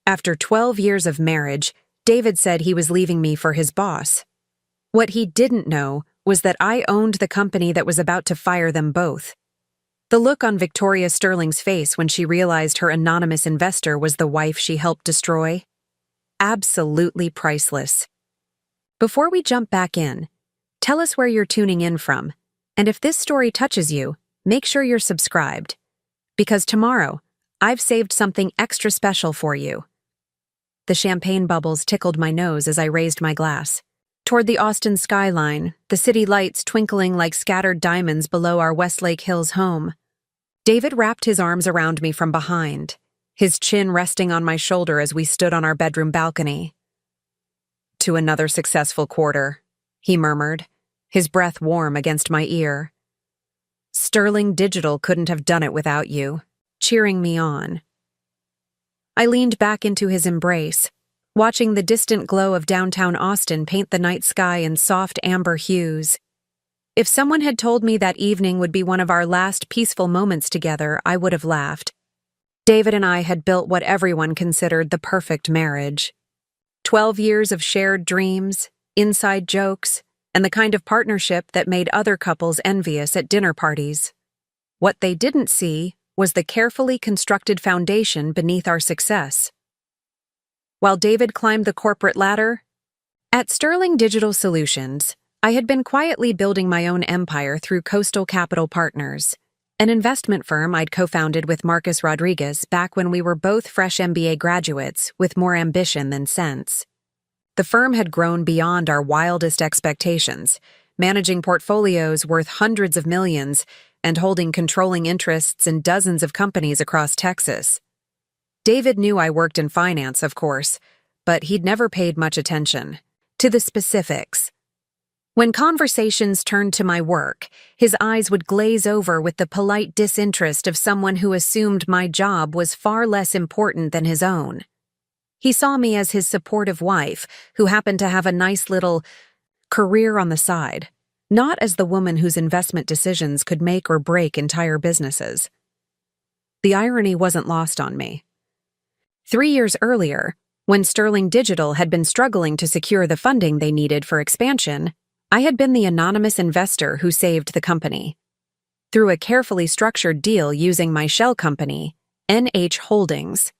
After 12 years of marriage, David said he was leaving me for his boss. What he didn't know was that I owned the company that was about to fire them both. The look on Victoria Sterling's face when she realized her anonymous investor was the wife she helped destroy? Absolutely priceless. Before we jump back in, tell us where you're tuning in from, and if this story touches you, make sure you're subscribed. Because tomorrow, I've saved something extra special for you. The champagne bubbles tickled my nose as I raised my glass. Toward the Austin skyline, the city lights twinkling like scattered diamonds below our Westlake Hills home. David wrapped his arms around me from behind, his chin resting on my shoulder as we stood on our bedroom balcony. "To another successful quarter," he murmured, his breath warm against my ear. "Sterling Digital couldn't have done it without you," cheering me on. I leaned back into his embrace, watching the distant glow of downtown Austin paint the night sky in soft amber hues. If someone had told me that evening would be one of our last peaceful moments together, I would have laughed. David and I had built what everyone considered the perfect marriage. 12 years of shared dreams, inside jokes, and the kind of partnership that made other couples envious at dinner parties. What they didn't see was the carefully constructed foundation beneath our success. While David climbed the corporate ladder, at Sterling Digital Solutions, I had been quietly building my own empire through Coastal Capital Partners, an investment firm I'd co-founded with Marcus Rodriguez back when we were both fresh MBA graduates with more ambition than sense. The firm had grown beyond our wildest expectations, managing portfolios worth hundreds of millions and holding controlling interests in dozens of companies across Texas. David knew I worked in finance, of course, but he'd never paid much attention to the specifics. When conversations turned to my work, his eyes would glaze over with the polite disinterest of someone who assumed my job was far less important than his own. He saw me as his supportive wife, who happened to have a nice little career on the side, not as the woman whose investment decisions could make or break entire businesses. The irony wasn't lost on me. 3 years earlier, when Sterling Digital had been struggling to secure the funding they needed for expansion, I had been the anonymous investor who saved the company. Through a carefully structured deal using my shell company, NH Holdings,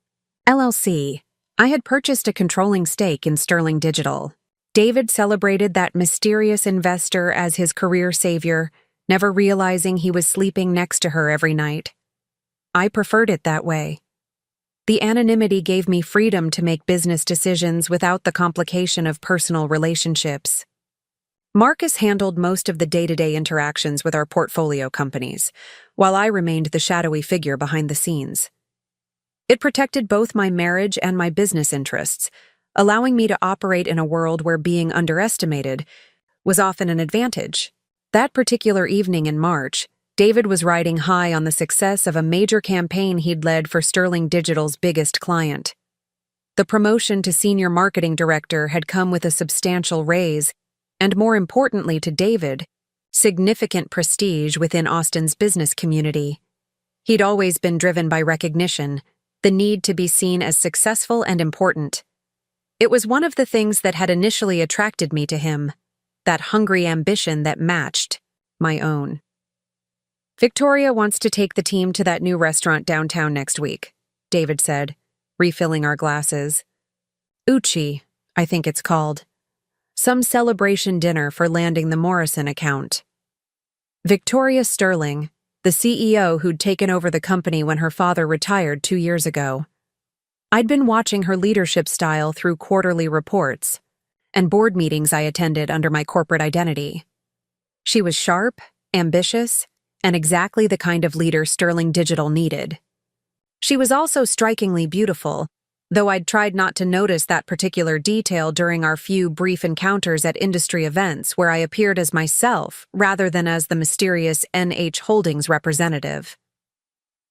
LLC, I had purchased a controlling stake in Sterling Digital. David celebrated that mysterious investor as his career savior, never realizing he was sleeping next to her every night. I preferred it that way. The anonymity gave me freedom to make business decisions without the complication of personal relationships. Marcus handled most of the day-to-day interactions with our portfolio companies, while I remained the shadowy figure behind the scenes. It protected both my marriage and my business interests, allowing me to operate in a world where being underestimated was often an advantage. That particular evening in March, David was riding high on the success of a major campaign he'd led for Sterling Digital's biggest client. The promotion to senior marketing director had come with a substantial raise, and more importantly to David, significant prestige within Austin's business community. He'd always been driven by recognition, the need to be seen as successful and important. It was one of the things that had initially attracted me to him, that hungry ambition that matched my own. "Victoria wants to take the team to that new restaurant downtown next week," David said, refilling our glasses. "Uchi, I think it's called. Some celebration dinner for landing the Morrison account." Victoria Sterling, the CEO who'd taken over the company when her father retired 2 years ago. I'd been watching her leadership style through quarterly reports and board meetings I attended under my corporate identity. She was sharp, ambitious, and exactly the kind of leader Sterling Digital needed. She was also strikingly beautiful, though I'd tried not to notice that particular detail during our few brief encounters at industry events where I appeared as myself rather than as the mysterious NH Holdings representative.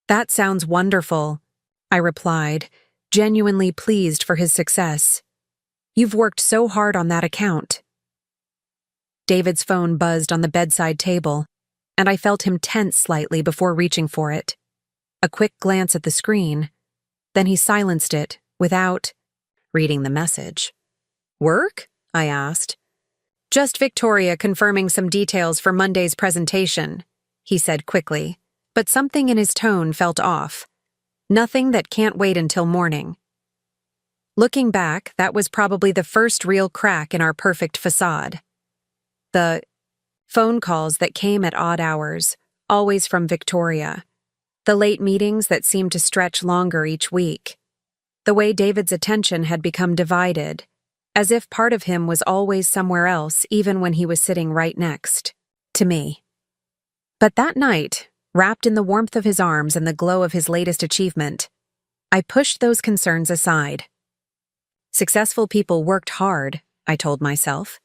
"That sounds wonderful," I replied, genuinely pleased for his success. "You've worked so hard on that account." David's phone buzzed on the bedside table, and I felt him tense slightly before reaching for it. A quick glance at the screen, then he silenced it, without reading the message. "Work?" I asked. "Just Victoria confirming some details for Monday's presentation," he said quickly, but something in his tone felt off. "Nothing that can't wait until morning." Looking back, that was probably the first real crack in our perfect facade. The phone calls that came at odd hours, always from Victoria. The late meetings that seemed to stretch longer each week. The way David's attention had become divided, as if part of him was always somewhere else even when he was sitting right next to me. But that night, wrapped in the warmth of his arms and the glow of his latest achievement, I pushed those concerns aside. Successful people worked hard, I told myself.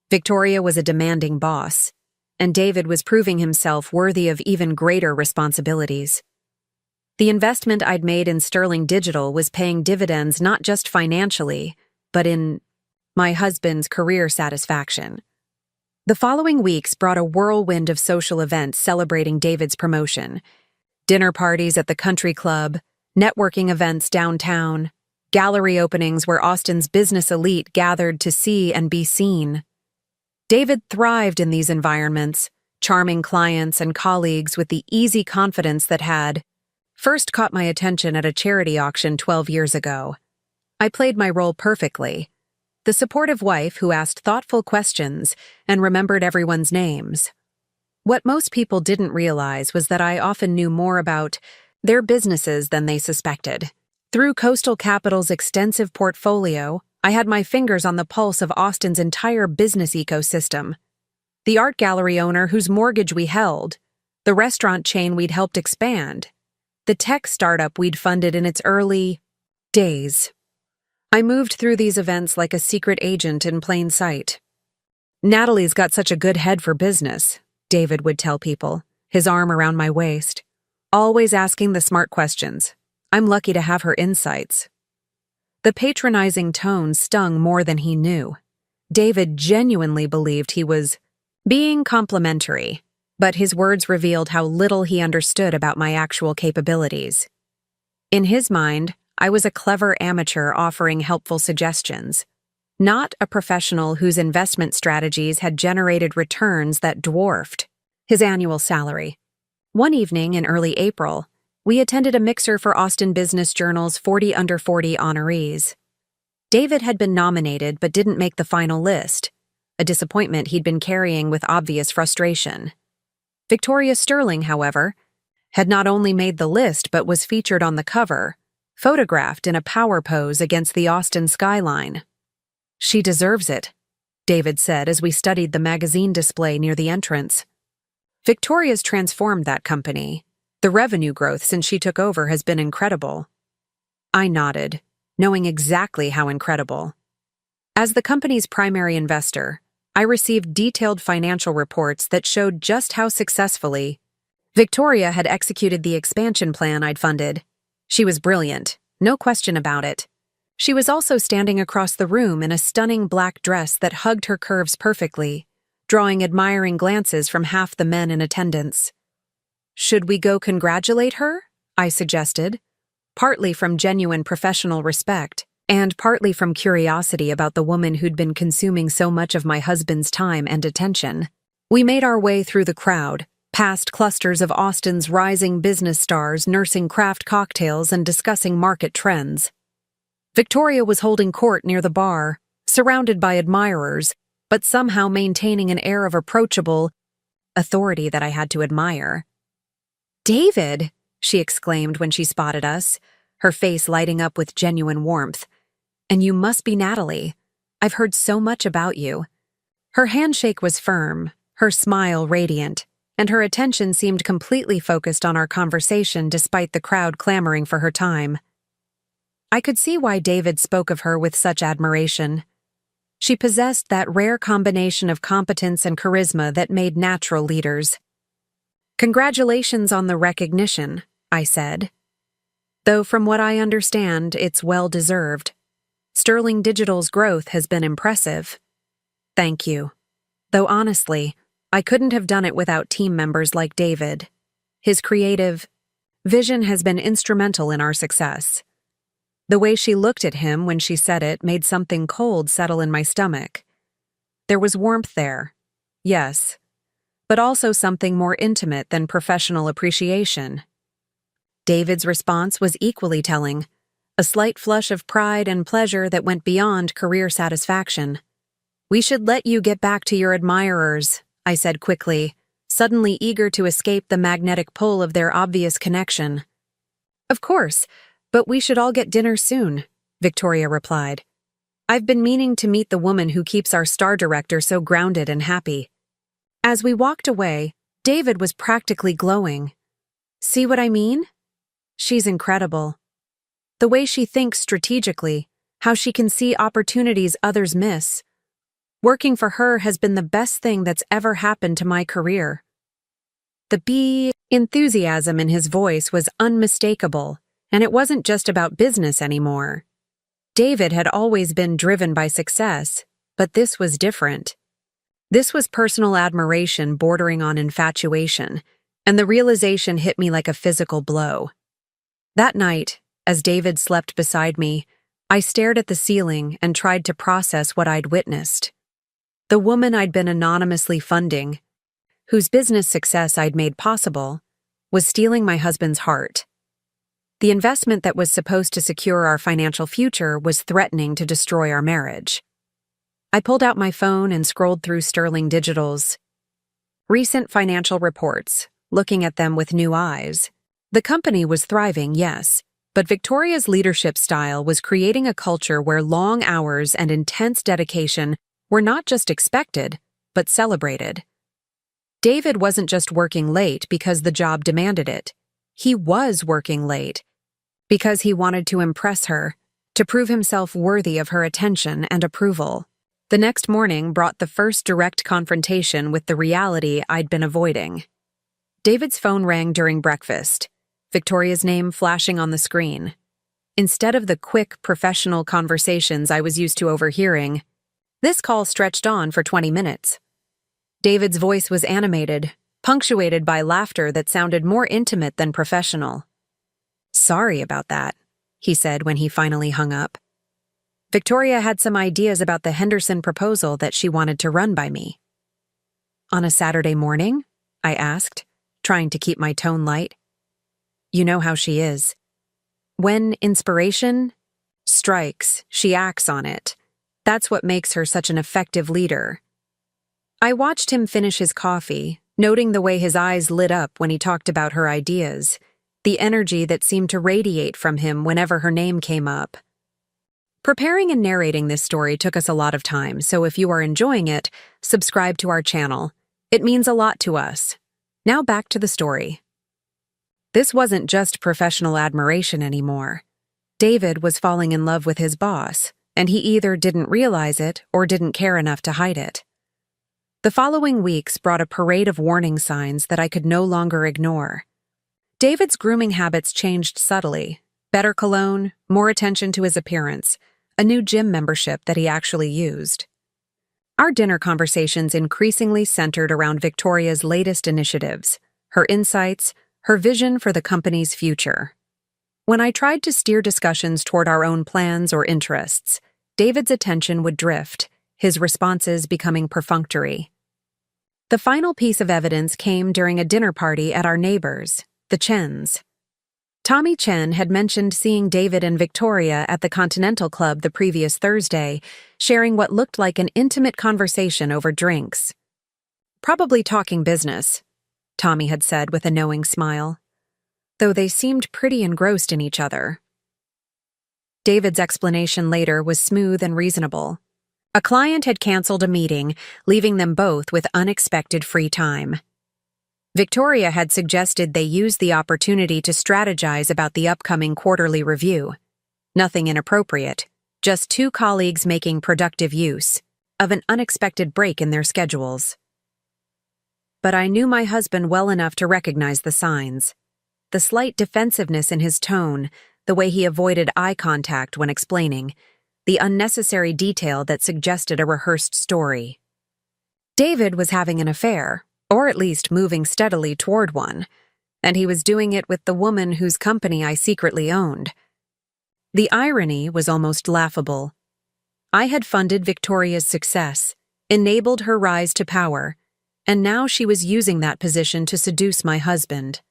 Victoria was a demanding boss, and David was proving himself worthy of even greater responsibilities. The investment I'd made in Sterling Digital was paying dividends not just financially, but in my husband's career satisfaction. The following weeks brought a whirlwind of social events celebrating David's promotion. Dinner parties at the country club, networking events downtown, gallery openings where Austin's business elite gathered to see and be seen. David thrived in these environments, charming clients and colleagues with the easy confidence that had first caught my attention at a charity auction 12 years ago. I played my role perfectly. The supportive wife who asked thoughtful questions and remembered everyone's names. What most people didn't realize was that I often knew more about their businesses than they suspected. Through Coastal Capital's extensive portfolio, I had my fingers on the pulse of Austin's entire business ecosystem. The art gallery owner whose mortgage we held, the restaurant chain we'd helped expand, the tech startup we'd funded in its early days. I moved through these events like a secret agent in plain sight. "Natalie's got such a good head for business," David would tell people, his arm around my waist. "Always asking the smart questions. I'm lucky to have her insights." The patronizing tone stung more than he knew. David genuinely believed he was being complimentary, but his words revealed how little he understood about my actual capabilities. In his mind, I was a clever amateur offering helpful suggestions, not a professional whose investment strategies had generated returns that dwarfed his annual salary. One evening in early April, we attended a mixer for Austin Business Journal's 40 Under 40 honorees. David had been nominated but didn't make the final list, a disappointment he'd been carrying with obvious frustration. Victoria Sterling, however, had not only made the list but was featured on the cover, photographed in a power pose against the Austin skyline. "She deserves it," David said as we studied the magazine display near the entrance. "Victoria's transformed that company. The revenue growth since she took over has been incredible." I nodded, knowing exactly how incredible. As the company's primary investor, I received detailed financial reports that showed just how successfully Victoria had executed the expansion plan I'd funded. She was brilliant, no question about it. She was also standing across the room in a stunning black dress that hugged her curves perfectly, drawing admiring glances from half the men in attendance. "Should we go congratulate her?" I suggested, partly from genuine professional respect, and partly from curiosity about the woman who'd been consuming so much of my husband's time and attention. We made our way through the crowd, past clusters of Austin's rising business stars nursing craft cocktails and discussing market trends. Victoria was holding court near the bar, surrounded by admirers, but somehow maintaining an air of approachable authority that I had to admire. "David!" she exclaimed when she spotted us, her face lighting up with genuine warmth. "And you must be Natalie. I've heard so much about you." Her handshake was firm, her smile radiant, and her attention seemed completely focused on our conversation despite the crowd clamoring for her time. I could see why David spoke of her with such admiration. She possessed that rare combination of competence and charisma that made natural leaders. "Congratulations on the recognition," I said. "Though from what I understand, it's well-deserved. Sterling Digital's growth has been impressive." "Thank you. Though honestly, I couldn't have done it without team members like David. His creative vision has been instrumental in our success." The way she looked at him when she said it made something cold settle in my stomach. There was warmth there, yes, but also something more intimate than professional appreciation. David's response was equally telling, a slight flush of pride and pleasure that went beyond career satisfaction. "We should let you get back to your admirers," I said quickly, suddenly eager to escape the magnetic pull of their obvious connection. "Of course, but we should all get dinner soon," Victoria replied. "I've been meaning to meet the woman who keeps our star director so grounded and happy." As we walked away, David was practically glowing. "See what I mean? She's incredible. The way she thinks strategically, how she can see opportunities others miss. Working for her has been the best thing that's ever happened to my career." The enthusiasm in his voice was unmistakable, and it wasn't just about business anymore. David had always been driven by success, but this was different. This was personal admiration bordering on infatuation, and the realization hit me like a physical blow. That night, as David slept beside me, I stared at the ceiling and tried to process what I'd witnessed. The woman I'd been anonymously funding, whose business success I'd made possible, was stealing my husband's heart. The investment that was supposed to secure our financial future was threatening to destroy our marriage. I pulled out my phone and scrolled through Sterling Digital's recent financial reports, looking at them with new eyes. The company was thriving, yes, but Victoria's leadership style was creating a culture where long hours and intense dedication were not just expected, but celebrated. David wasn't just working late because the job demanded it. He was working late because he wanted to impress her, to prove himself worthy of her attention and approval. The next morning brought the first direct confrontation with the reality I'd been avoiding. David's phone rang during breakfast, Victoria's name flashing on the screen. Instead of the quick, professional conversations I was used to overhearing, this call stretched on for 20 minutes. David's voice was animated, punctuated by laughter that sounded more intimate than professional. "Sorry about that," he said when he finally hung up. "Victoria had some ideas about the Henderson proposal that she wanted to run by me." "On a Saturday morning?" I asked, trying to keep my tone light. You know how she is. When inspiration strikes, she acts on it. That's what makes her such an effective leader. I watched him finish his coffee, noting the way his eyes lit up when he talked about her ideas, the energy that seemed to radiate from him whenever her name came up. Preparing and narrating this story took us a lot of time, so if you are enjoying it, subscribe to our channel. It means a lot to us. Now back to the story. This wasn't just professional admiration anymore. David was falling in love with his boss, and he either didn't realize it or didn't care enough to hide it. The following weeks brought a parade of warning signs that I could no longer ignore. David's grooming habits changed subtly. Better cologne, more attention to his appearance, a new gym membership that he actually used. Our dinner conversations increasingly centered around Victoria's latest initiatives, her insights, her vision for the company's future. When I tried to steer discussions toward our own plans or interests, David's attention would drift, his responses becoming perfunctory. The final piece of evidence came during a dinner party at our neighbors, the Chens. Tommy Chen had mentioned seeing David and Victoria at the Continental Club the previous Thursday, sharing what looked like an intimate conversation over drinks. "Probably talking business," Tommy had said with a knowing smile, though they seemed pretty engrossed in each other. David's explanation later was smooth and reasonable. A client had canceled a meeting, leaving them both with unexpected free time. Victoria had suggested they use the opportunity to strategize about the upcoming quarterly review. Nothing inappropriate, just two colleagues making productive use of an unexpected break in their schedules. But I knew my husband well enough to recognize the signs. The slight defensiveness in his tone, the way he avoided eye contact when explaining, the unnecessary detail that suggested a rehearsed story. David was having an affair, or at least moving steadily toward one, and he was doing it with the woman whose company I secretly owned. The irony was almost laughable. I had funded Victoria's success, enabled her rise to power, and now she was using that position to seduce my husband.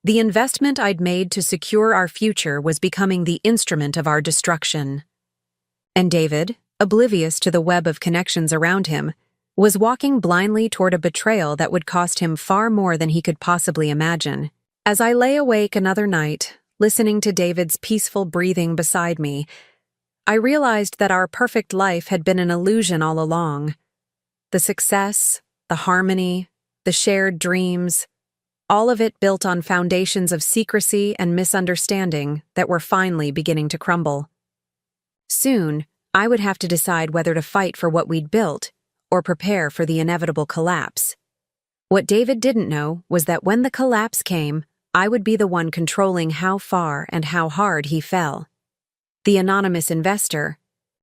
The investment I'd made to secure our future was becoming the instrument of our destruction. And David, oblivious to the web of connections around him, was walking blindly toward a betrayal that would cost him far more than he could possibly imagine. As I lay awake another night, listening to David's peaceful breathing beside me, I realized that our perfect life had been an illusion all along. The success, the harmony, the shared dreams, all of it built on foundations of secrecy and misunderstanding that were finally beginning to crumble. Soon, I would have to decide whether to fight for what we'd built or prepare for the inevitable collapse. What David didn't know was that when the collapse came, I would be the one controlling how far and how hard he fell. The anonymous investor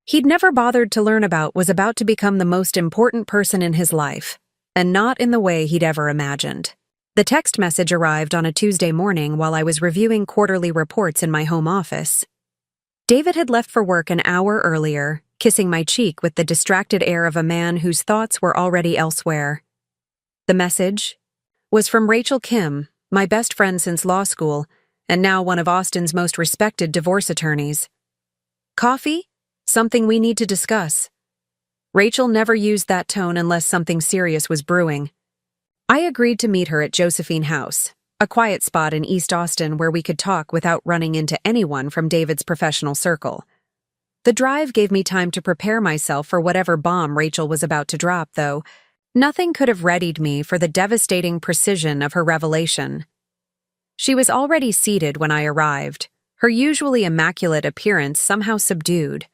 he'd never bothered to learn about was about to become the most important person in his life, and not in the way he'd ever imagined. The text message arrived on a Tuesday morning while I was reviewing quarterly reports in my home office. David had left for work an hour earlier, kissing my cheek with the distracted air of a man whose thoughts were already elsewhere. The message was from Rachel Kim, my best friend since law school, and now one of Austin's most respected divorce attorneys. "Coffee? Something we need to discuss." Rachel never used that tone unless something serious was brewing. I agreed to meet her at Josephine House, a quiet spot in East Austin where we could talk without running into anyone from David's professional circle. The drive gave me time to prepare myself for whatever bomb Rachel was about to drop, though. Nothing could have readied me for the devastating precision of her revelation. She was already seated when I arrived, her usually immaculate appearance somehow subdued.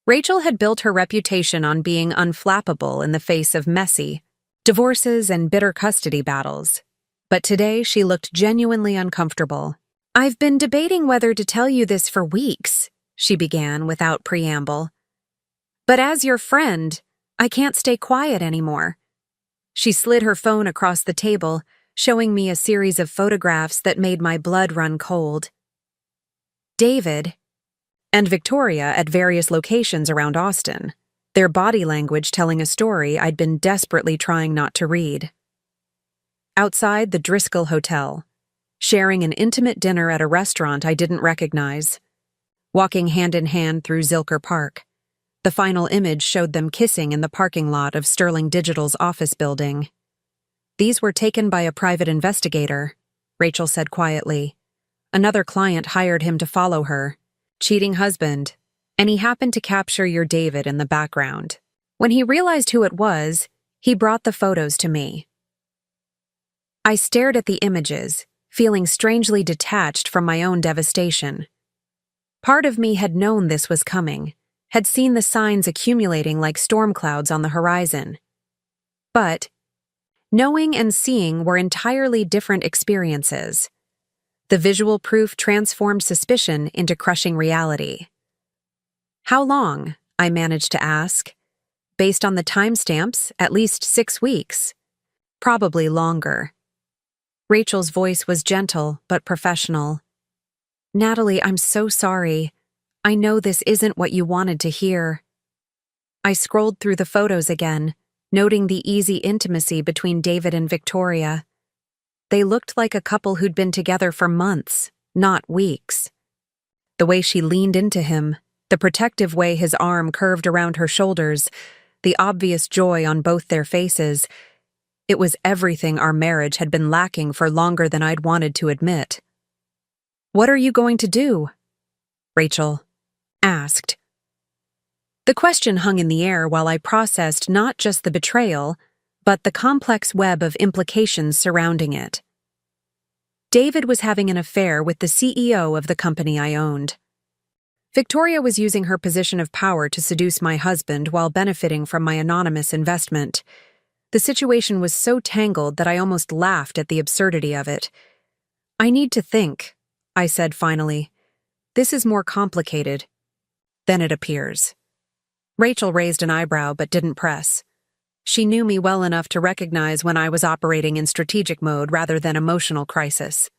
Rachel had built her reputation on being unflappable in the face of messy divorces and bitter custody battles, but today she looked genuinely uncomfortable. "I've been debating whether to tell you this for weeks," she began without preamble. "But as your friend, I can't stay quiet anymore." She slid her phone across the table, showing me a series of photographs that made my blood run cold. David and Victoria at various locations around Austin, their body language telling a story I'd been desperately trying not to read. Outside the Driscoll Hotel, sharing an intimate dinner at a restaurant I didn't recognize, walking hand in hand through Zilker Park. The final image showed them kissing in the parking lot of Sterling Digital's office building. "These were taken by a private investigator," Rachel said quietly. "Another client hired him to follow her. Cheating husband. And he happened to capture your David in the background. When he realized who it was, he brought the photos to me." I stared at the images, feeling strangely detached from my own devastation. Part of me had known this was coming, had seen the signs accumulating like storm clouds on the horizon. But knowing and seeing were entirely different experiences. The visual proof transformed suspicion into crushing reality. "How long?" I managed to ask. "Based on the timestamps, at least 6 weeks. Probably longer." Rachel's voice was gentle but professional. "Natalie, I'm so sorry. I know this isn't what you wanted to hear." I scrolled through the photos again, noting the easy intimacy between David and Victoria. They looked like a couple who'd been together for months, not weeks. The way she leaned into him, the protective way his arm curved around her shoulders, the obvious joy on both their faces. It was everything our marriage had been lacking for longer than I'd wanted to admit. "What are you going to do?" Rachel asked. The question hung in the air while I processed not just the betrayal, but the complex web of implications surrounding it. David was having an affair with the CEO of the company I owned. Victoria was using her position of power to seduce my husband while benefiting from my anonymous investment. The situation was so tangled that I almost laughed at the absurdity of it. "I need to think," I said finally. "This is more complicated than it appears." Rachel raised an eyebrow but didn't press. She knew me well enough to recognize when I was operating in strategic mode rather than emotional crisis.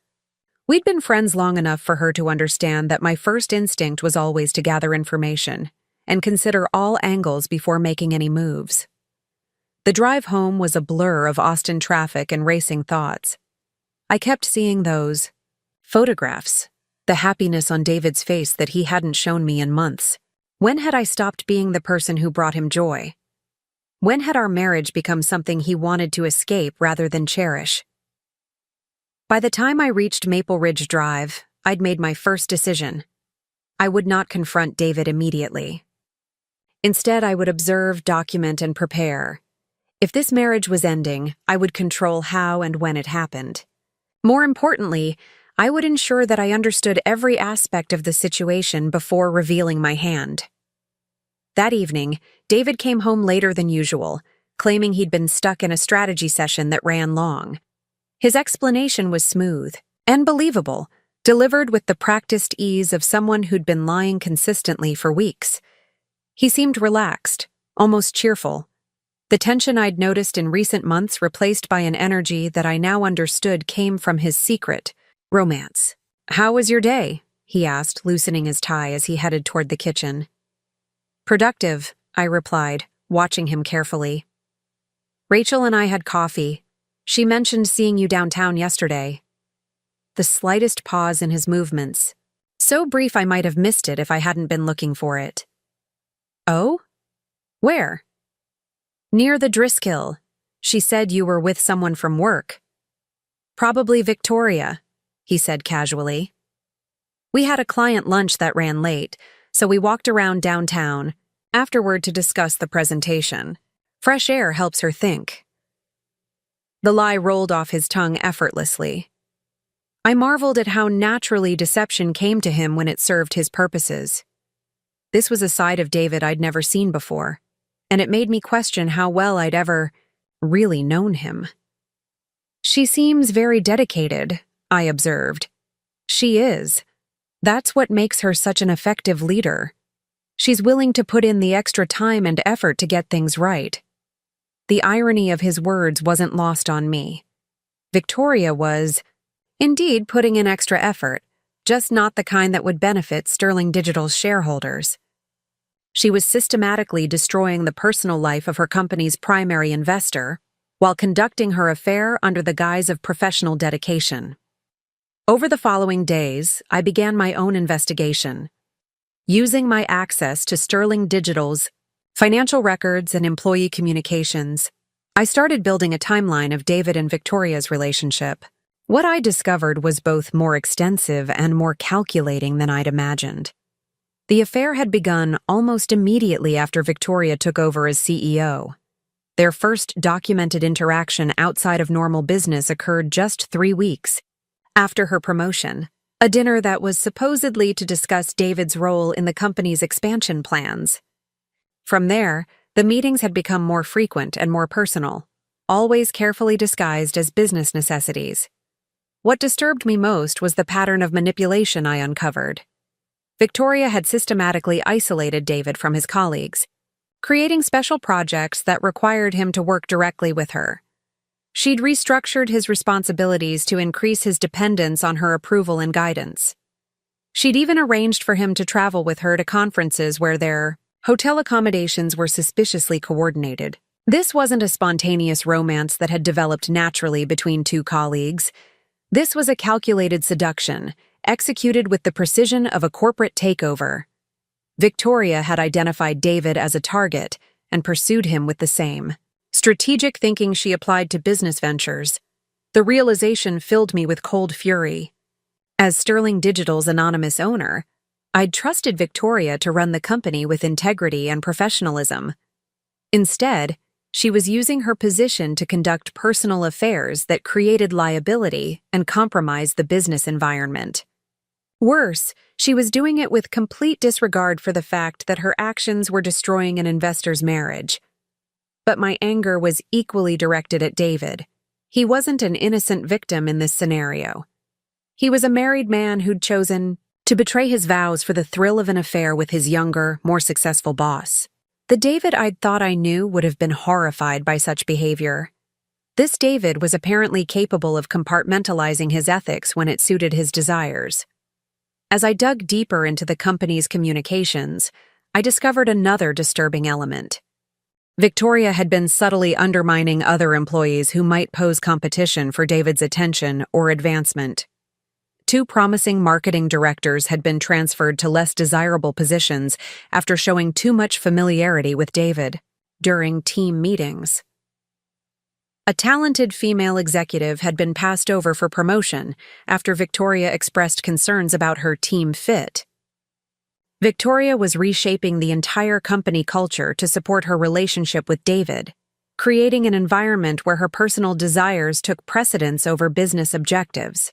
We'd been friends long enough for her to understand that my first instinct was always to gather information and consider all angles before making any moves. The drive home was a blur of Austin traffic and racing thoughts. I kept seeing those photographs, the happiness on David's face that he hadn't shown me in months. When had I stopped being the person who brought him joy? When had our marriage become something he wanted to escape rather than cherish? By the time I reached Maple Ridge Drive, I'd made my first decision. I would not confront David immediately. Instead, I would observe, document, and prepare. If this marriage was ending, I would control how and when it happened. More importantly, I would ensure that I understood every aspect of the situation before revealing my hand. That evening, David came home later than usual, claiming he'd been stuck in a strategy session that ran long. His explanation was smooth and believable, delivered with the practiced ease of someone who'd been lying consistently for weeks. He seemed relaxed, almost cheerful. The tension I'd noticed in recent months replaced by an energy that I now understood came from his secret, romance. "How was your day?" he asked, loosening his tie as he headed toward the kitchen. "Productive," I replied, watching him carefully. "Rachel and I had coffee. She mentioned seeing you downtown yesterday." The slightest pause in his movements. So brief I might have missed it if I hadn't been looking for it. "Oh? Where?" "Near the Driscoll. She said you were with someone from work." "Probably Victoria," he said casually. "We had a client lunch that ran late, so we walked around downtown, afterward to discuss the presentation. Fresh air helps her think." The lie rolled off his tongue effortlessly. I marveled at how naturally deception came to him when it served his purposes. This was a side of David I'd never seen before, and it made me question how well I'd ever really known him. "She seems very dedicated," I observed. "She is. That's what makes her such an effective leader. She's willing to put in the extra time and effort to get things right." The irony of his words wasn't lost on me. Victoria was, indeed, putting in extra effort, just not the kind that would benefit Sterling Digital's shareholders. She was systematically destroying the personal life of her company's primary investor, while conducting her affair under the guise of professional dedication. Over the following days, I began my own investigation. Using my access to Sterling Digital's financial records and employee communications, I started building a timeline of David and Victoria's relationship. What I discovered was both more extensive and more calculating than I'd imagined. The affair had begun almost immediately after Victoria took over as CEO. Their first documented interaction outside of normal business occurred just 3 weeks after her promotion, a dinner that was supposedly to discuss David's role in the company's expansion plans. From there, the meetings had become more frequent and more personal, always carefully disguised as business necessities. What disturbed me most was the pattern of manipulation I uncovered. Victoria had systematically isolated David from his colleagues, creating special projects that required him to work directly with her. She'd restructured his responsibilities to increase his dependence on her approval and guidance. She'd even arranged for him to travel with her to conferences where their hotel accommodations were suspiciously coordinated. This wasn't a spontaneous romance that had developed naturally between two colleagues. This was a calculated seduction, executed with the precision of a corporate takeover. Victoria had identified David as a target and pursued him with the same strategic thinking she applied to business ventures. The realization filled me with cold fury. As Sterling Digital's anonymous owner, I'd trusted Victoria to run the company with integrity and professionalism. Instead, she was using her position to conduct personal affairs that created liability and compromised the business environment. Worse, she was doing it with complete disregard for the fact that her actions were destroying an investor's marriage. But my anger was equally directed at David. He wasn't an innocent victim in this scenario. He was a married man who'd chosen to betray his vows for the thrill of an affair with his younger, more successful boss. The David I'd thought I knew would have been horrified by such behavior. This David was apparently capable of compartmentalizing his ethics when it suited his desires. As I dug deeper into the company's communications, I discovered another disturbing element. Victoria had been subtly undermining other employees who might pose competition for David's attention or advancement. 2 promising marketing directors had been transferred to less desirable positions after showing too much familiarity with David during team meetings. A talented female executive had been passed over for promotion after Victoria expressed concerns about her team fit. Victoria was reshaping the entire company culture to support her relationship with David, creating an environment where her personal desires took precedence over business objectives.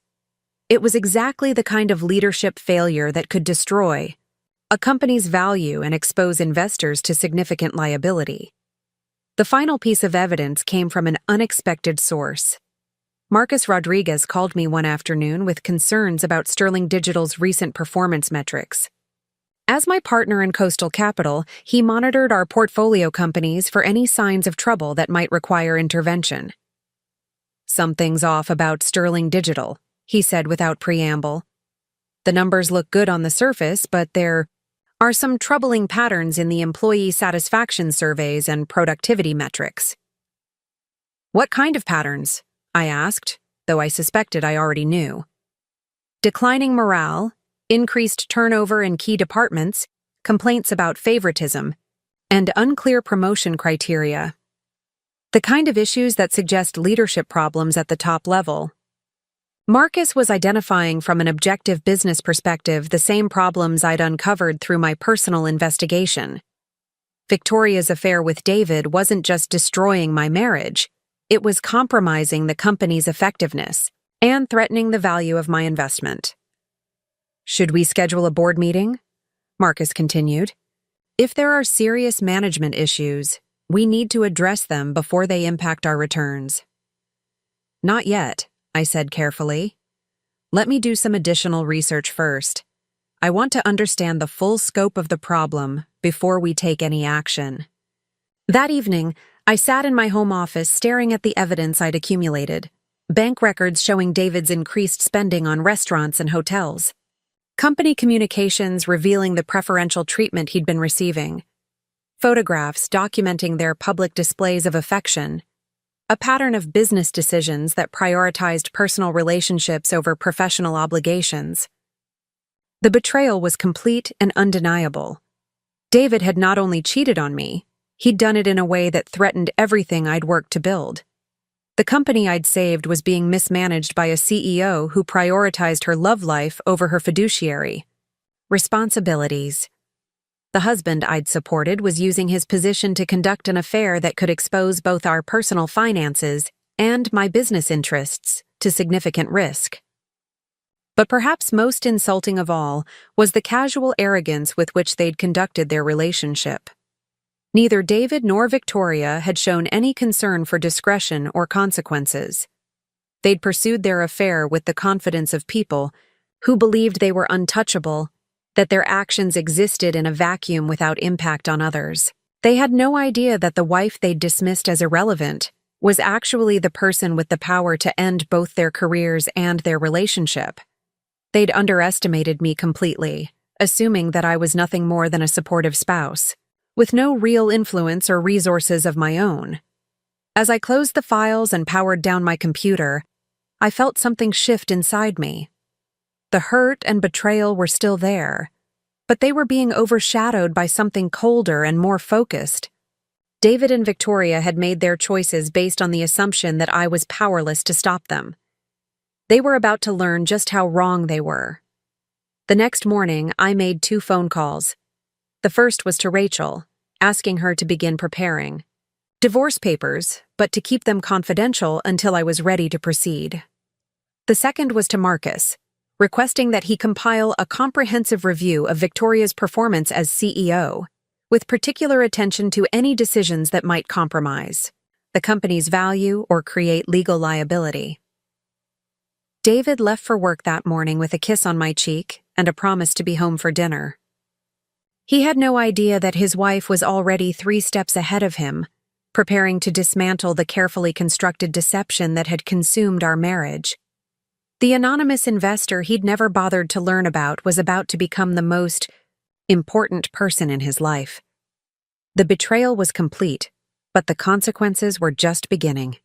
It was exactly the kind of leadership failure that could destroy a company's value and expose investors to significant liability. The final piece of evidence came from an unexpected source. Marcus Rodriguez called me one afternoon with concerns about Sterling Digital's recent performance metrics. As my partner in Coastal Capital, he monitored our portfolio companies for any signs of trouble that might require intervention. "Something's off about Sterling Digital," he said without preamble. "The numbers look good on the surface, but there are some troubling patterns in the employee satisfaction surveys and productivity metrics." "What kind of patterns?" I asked, though I suspected I already knew. "Declining morale, increased turnover in key departments, complaints about favoritism, and unclear promotion criteria. The kind of issues that suggest leadership problems at the top level." Marcus was identifying from an objective business perspective the same problems I'd uncovered through my personal investigation. Victoria's affair with David wasn't just destroying my marriage, it was compromising the company's effectiveness and threatening the value of my investment. "Should we schedule a board meeting?" Marcus continued. "If there are serious management issues, we need to address them before they impact our returns." "Not yet," I said carefully. "Let me do some additional research first. I want to understand the full scope of the problem before we take any action." That evening, I sat in my home office staring at the evidence I'd accumulated. Bank records showing David's increased spending on restaurants and hotels. Company communications revealing the preferential treatment he'd been receiving. Photographs documenting their public displays of affection. A pattern of business decisions that prioritized personal relationships over professional obligations. The betrayal was complete and undeniable. David had not only cheated on me, he'd done it in a way that threatened everything I'd worked to build. The company I'd saved was being mismanaged by a CEO who prioritized her love life over her fiduciary responsibilities. The husband I'd supported was using his position to conduct an affair that could expose both our personal finances and my business interests to significant risk. But perhaps most insulting of all was the casual arrogance with which they'd conducted their relationship. Neither David nor Victoria had shown any concern for discretion or consequences. They'd pursued their affair with the confidence of people who believed they were untouchable, that their actions existed in a vacuum without impact on others. They had no idea that the wife they'd dismissed as irrelevant was actually the person with the power to end both their careers and their relationship. They'd underestimated me completely, assuming that I was nothing more than a supportive spouse, with no real influence or resources of my own. As I closed the files and powered down my computer, I felt something shift inside me. The hurt and betrayal were still there, but they were being overshadowed by something colder and more focused. David and Victoria had made their choices based on the assumption that I was powerless to stop them. They were about to learn just how wrong they were. The next morning, I made 2 phone calls. The first was to Rachel, asking her to begin preparing divorce papers, but to keep them confidential until I was ready to proceed. The second was to Marcus, requesting that he compile a comprehensive review of Victoria's performance as CEO, with particular attention to any decisions that might compromise the company's value or create legal liability. David left for work that morning with a kiss on my cheek and a promise to be home for dinner. He had no idea that his wife was already 3 steps ahead of him, preparing to dismantle the carefully constructed deception that had consumed our marriage. The anonymous investor he'd never bothered to learn about was about to become the most important person in his life. The betrayal was complete, but the consequences were just beginning.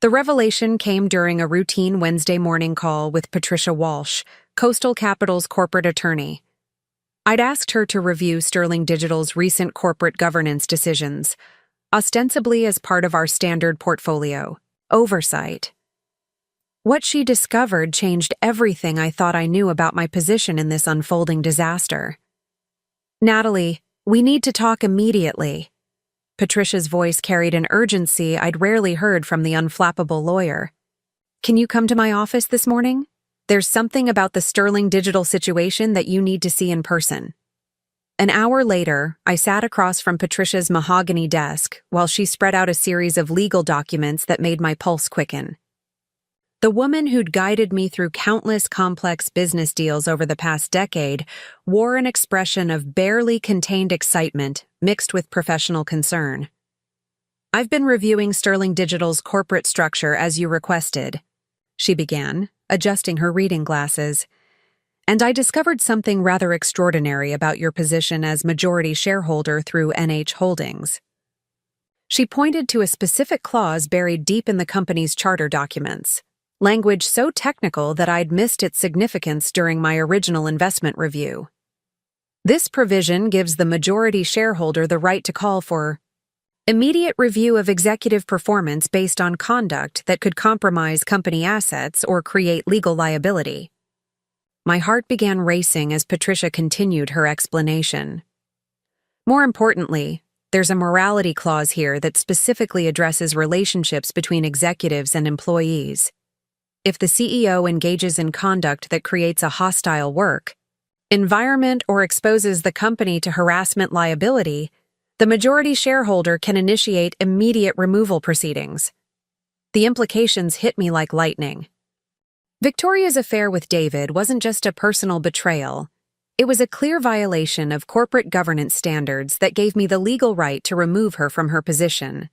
The revelation came during a routine Wednesday morning call with Patricia Walsh, Coastal Capital's corporate attorney. I'd asked her to review Sterling Digital's recent corporate governance decisions, ostensibly as part of our standard portfolio oversight. What she discovered changed everything I thought I knew about my position in this unfolding disaster. "Natalie, we need to talk immediately." Patricia's voice carried an urgency I'd rarely heard from the unflappable lawyer. "Can you come to my office this morning? There's something about the Sterling Digital situation that you need to see in person." An hour later, I sat across from Patricia's mahogany desk while she spread out a series of legal documents that made my pulse quicken. The woman who'd guided me through countless complex business deals over the past decade wore an expression of barely contained excitement mixed with professional concern. "I've been reviewing Sterling Digital's corporate structure as you requested," she began, adjusting her reading glasses. "And I discovered something rather extraordinary about your position as majority shareholder through NH Holdings." She pointed to a specific clause buried deep in the company's charter documents, language so technical that I'd missed its significance during my original investment review. "This provision gives the majority shareholder the right to call for immediate review of executive performance based on conduct that could compromise company assets or create legal liability." My heart began racing as Patricia continued her explanation. "More importantly, there's a morality clause here that specifically addresses relationships between executives and employees. If the CEO engages in conduct that creates a hostile work environment or exposes the company to harassment liability, the majority shareholder can initiate immediate removal proceedings." The implications hit me like lightning. Victoria's affair with David wasn't just a personal betrayal. It was a clear violation of corporate governance standards that gave me the legal right to remove her from her position.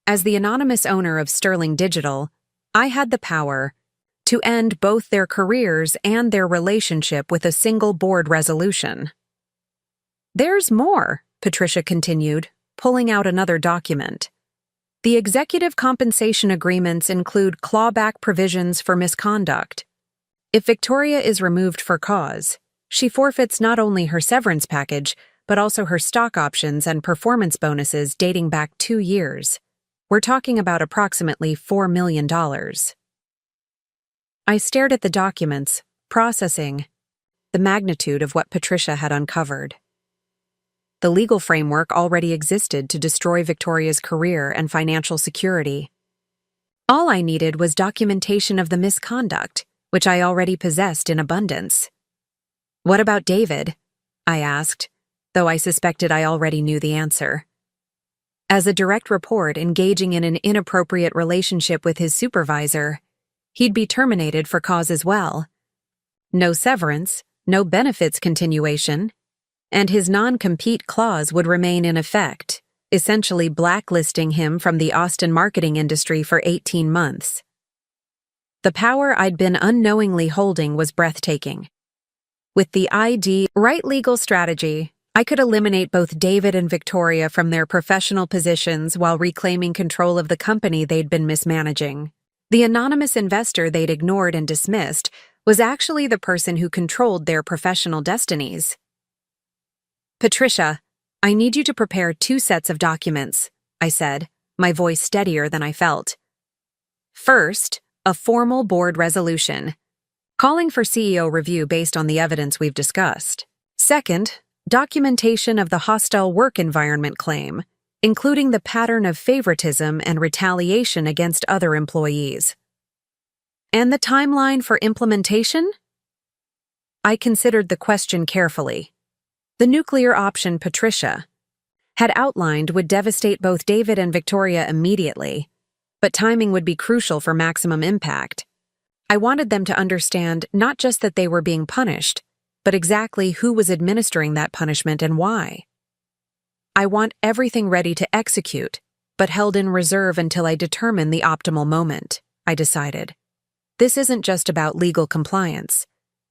As the anonymous owner of Sterling Digital, I had the power to end both their careers and their relationship with a single board resolution. "There's more," Patricia continued, pulling out another document. "The executive compensation agreements include clawback provisions for misconduct. If Victoria is removed for cause, she forfeits not only her severance package, but also her stock options and performance bonuses dating back 2 years. We're talking about approximately $4 million. I stared at the documents, processing the magnitude of what Patricia had uncovered. The legal framework already existed to destroy Victoria's career and financial security. All I needed was documentation of the misconduct, which I already possessed in abundance. "What about David?" I asked, though I suspected I already knew the answer. As a direct report engaging in an inappropriate relationship with his supervisor, he'd be terminated for cause as well. No severance, no benefits continuation, and his non-compete clause would remain in effect, essentially blacklisting him from the Austin marketing industry for 18 months. The power I'd been unknowingly holding was breathtaking. With the right legal strategy, I could eliminate both David and Victoria from their professional positions while reclaiming control of the company they'd been mismanaging. The anonymous investor they'd ignored and dismissed was actually the person who controlled their professional destinies. "Patricia, I need you to prepare 2 sets of documents," I said, my voice steadier than I felt. "First, a formal board resolution, calling for CEO review based on the evidence we've discussed. Second, documentation of the hostile work environment claim, including the pattern of favoritism and retaliation against other employees. And the timeline for implementation?" I considered the question carefully. The nuclear option Patricia had outlined would devastate both David and Victoria immediately, but timing would be crucial for maximum impact. I wanted them to understand not just that they were being punished, but exactly who was administering that punishment and why. "I want everything ready to execute," but held in reserve until I determine the optimal moment, I decided. This isn't just about legal compliance.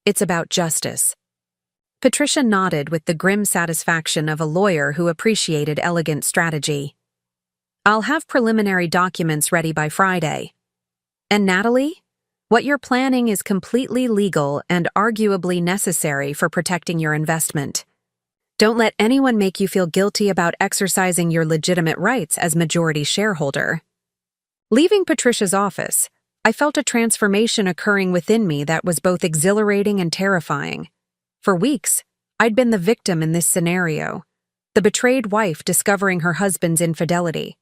It's about justice. Patricia nodded with the grim satisfaction of a lawyer who appreciated elegant strategy. I'll have preliminary documents ready by Friday. And Natalie? What you're planning is completely legal and arguably necessary for protecting your investment. Don't let anyone make you feel guilty about exercising your legitimate rights as majority shareholder. Leaving Patricia's office, I felt a transformation occurring within me that was both exhilarating and terrifying. For weeks, I'd been the victim in this scenario, the betrayed wife discovering her husband's infidelity.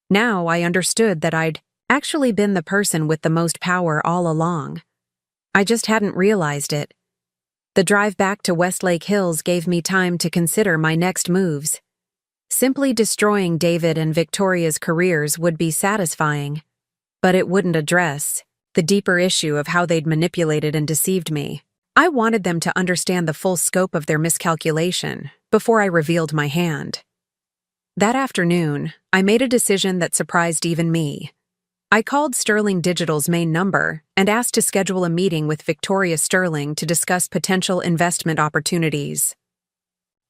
Now I understood that I'd actually been the person with the most power all along. I just hadn't realized it. The drive back to Westlake Hills gave me time to consider my next moves. Simply destroying David and Victoria's careers would be satisfying, but it wouldn't address the deeper issue of how they'd manipulated and deceived me. I wanted them to understand the full scope of their miscalculation before I revealed my hand. That afternoon, I made a decision that surprised even me. I called Sterling Digital's main number and asked to schedule a meeting with Victoria Sterling to discuss potential investment opportunities.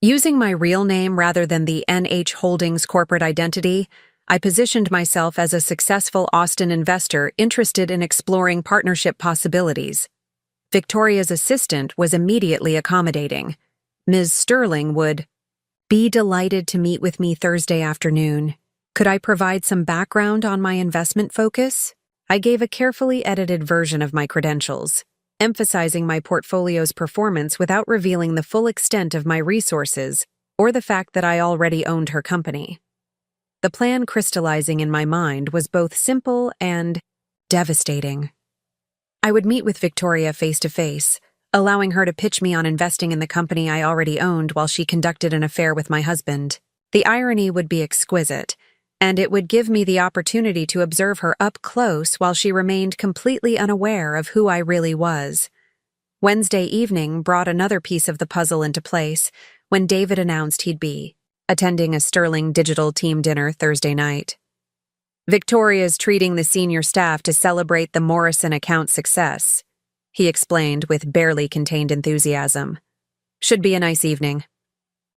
Using my real name rather than the NH Holdings corporate identity, I positioned myself as a successful Austin investor interested in exploring partnership possibilities. Victoria's assistant was immediately accommodating. Ms. Sterling would be delighted to meet with me Thursday afternoon. Could I provide some background on my investment focus? I gave a carefully edited version of my credentials, emphasizing my portfolio's performance without revealing the full extent of my resources or the fact that I already owned her company. The plan crystallizing in my mind was both simple and devastating. I would meet with Victoria face-to-face, allowing her to pitch me on investing in the company I already owned while she conducted an affair with my husband. The irony would be exquisite, and it would give me the opportunity to observe her up close while she remained completely unaware of who I really was. Wednesday evening brought another piece of the puzzle into place when David announced he'd be attending a Sterling Digital team dinner Thursday night. Victoria's treating the senior staff to celebrate the Morrison account's success, he explained with barely contained enthusiasm. Should be a nice evening.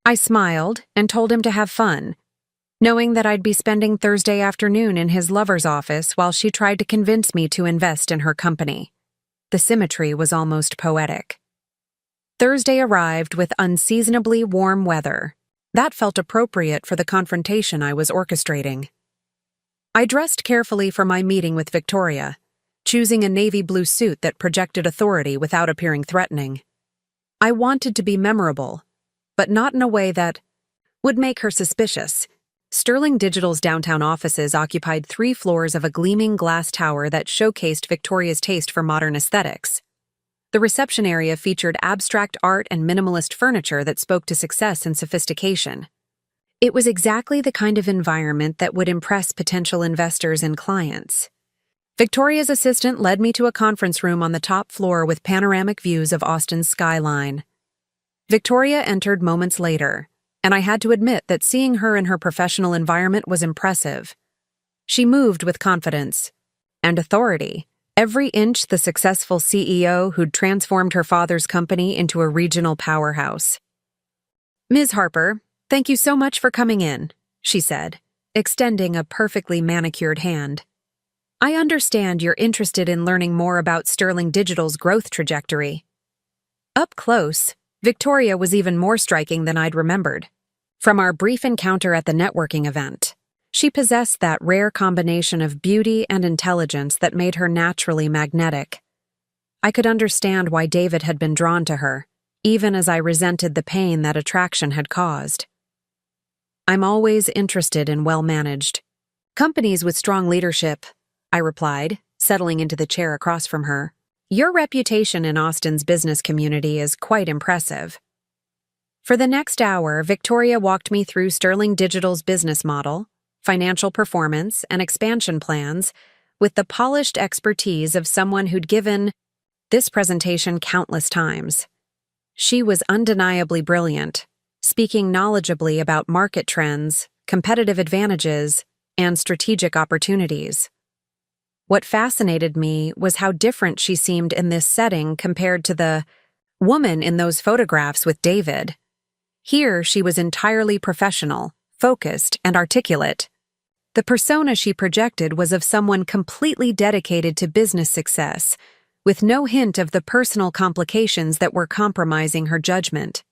I smiled and told him to have fun, knowing that I'd be spending Thursday afternoon in his lover's office while she tried to convince me to invest in her company. The symmetry was almost poetic. Thursday arrived with unseasonably warm weather. That felt appropriate for the confrontation I was orchestrating. I dressed carefully for my meeting with Victoria, choosing a navy blue suit that projected authority without appearing threatening. I wanted to be memorable, but not in a way that would make her suspicious. Sterling Digital's downtown offices occupied 3 floors of a gleaming glass tower that showcased Victoria's taste for modern aesthetics. The reception area featured abstract art and minimalist furniture that spoke to success and sophistication. It was exactly the kind of environment that would impress potential investors and clients. Victoria's assistant led me to a conference room on the top floor with panoramic views of Austin's skyline. Victoria entered moments later, and I had to admit that seeing her in her professional environment was impressive. She moved with confidence and authority, every inch the successful CEO who'd transformed her father's company into a regional powerhouse. Ms. Harper, thank you so much for coming in, she said, extending a perfectly manicured hand. I understand you're interested in learning more about Sterling Digital's growth trajectory. Up close, Victoria was even more striking than I'd remembered. From our brief encounter at the networking event, she possessed that rare combination of beauty and intelligence that made her naturally magnetic. I could understand why David had been drawn to her, even as I resented the pain that attraction had caused. I'm always interested in well-managed companies with strong leadership, I replied, settling into the chair across from her. Your reputation in Austin's business community is quite impressive. For the next hour, Victoria walked me through Sterling Digital's business model, financial performance, and expansion plans with the polished expertise of someone who'd given this presentation countless times. She was undeniably brilliant, speaking knowledgeably about market trends, competitive advantages, and strategic opportunities. What fascinated me was how different she seemed in this setting compared to the woman in those photographs with David. Here, she was entirely professional, focused, and articulate. The persona she projected was of someone completely dedicated to business success, with no hint of the personal complications that were compromising her judgment.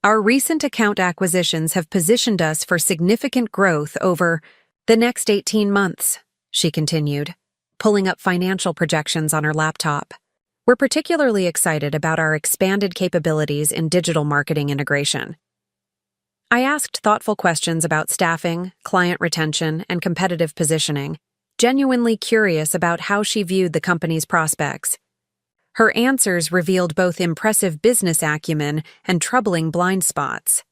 Our recent account acquisitions have positioned us for significant growth over the next 18 months, she continued, pulling up financial projections on her laptop. We're particularly excited about our expanded capabilities in digital marketing integration. I asked thoughtful questions about staffing, client retention, and competitive positioning, genuinely curious about how she viewed the company's prospects. Her answers revealed both impressive business acumen and troubling blind spots.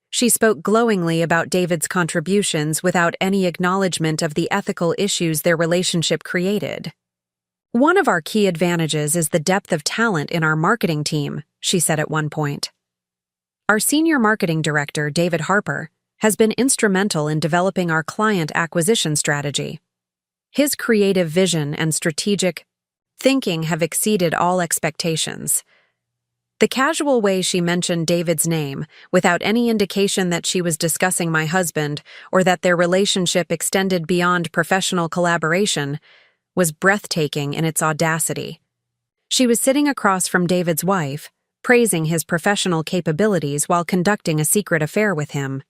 She spoke glowingly about David's contributions without any acknowledgement of the ethical issues their relationship created. One of our key advantages is the depth of talent in our marketing team, she said at one point. Our senior marketing director, David Harper, has been instrumental in developing our client acquisition strategy. His creative vision and strategic thinking have exceeded all expectations. The casual way she mentioned David's name, without any indication that she was discussing my husband or that their relationship extended beyond professional collaboration, was breathtaking in its audacity. She was sitting across from David's wife, praising his professional capabilities while conducting a secret affair with him.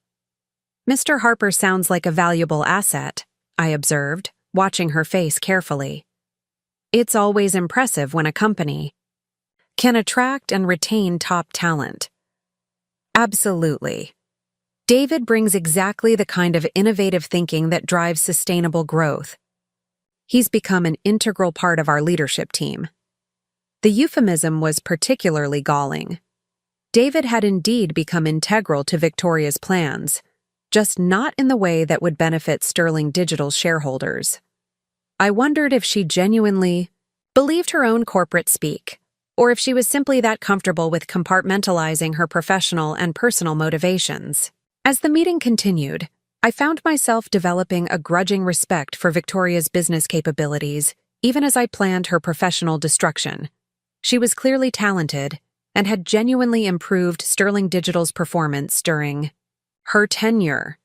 Mr. Harper sounds like a valuable asset, I observed, watching her face carefully. It's always impressive when a company can attract and retain top talent. Absolutely. David brings exactly the kind of innovative thinking that drives sustainable growth. He's become an integral part of our leadership team. The euphemism was particularly galling. David had indeed become integral to Victoria's plans, just not in the way that would benefit Sterling Digital's shareholders. I wondered if she genuinely believed her own corporate speak, or if she was simply that comfortable with compartmentalizing her professional and personal motivations. As the meeting continued, I found myself developing a grudging respect for Victoria's business capabilities, even as I planned her professional destruction. She was clearly talented and had genuinely improved Sterling Digital's performance during her tenure.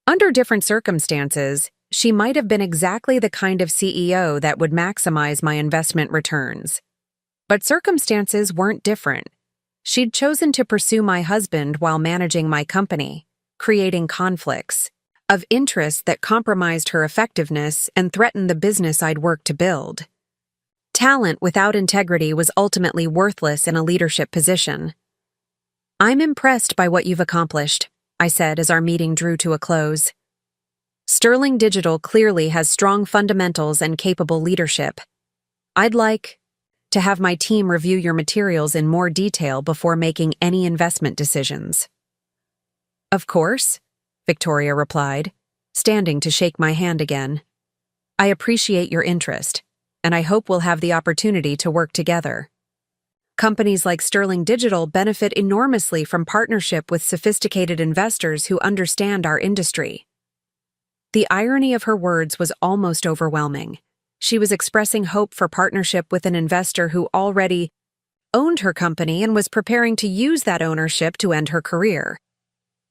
Under different circumstances, she might have been exactly the kind of CEO that would maximize my investment returns. But circumstances weren't different. She'd chosen to pursue my husband while managing my company, creating conflicts of interest that compromised her effectiveness and threatened the business I'd worked to build. Talent without integrity was ultimately worthless in a leadership position. I'm impressed by what you've accomplished, I said as our meeting drew to a close. Sterling Digital clearly has strong fundamentals and capable leadership. I'd like to have my team review your materials in more detail before making any investment decisions. Of course, Victoria replied, standing to shake my hand again. I appreciate your interest, and I hope we'll have the opportunity to work together. Companies like Sterling Digital benefit enormously from partnership with sophisticated investors who understand our industry. The irony of her words was almost overwhelming. She was expressing hope for partnership with an investor who already owned her company and was preparing to use that ownership to end her career.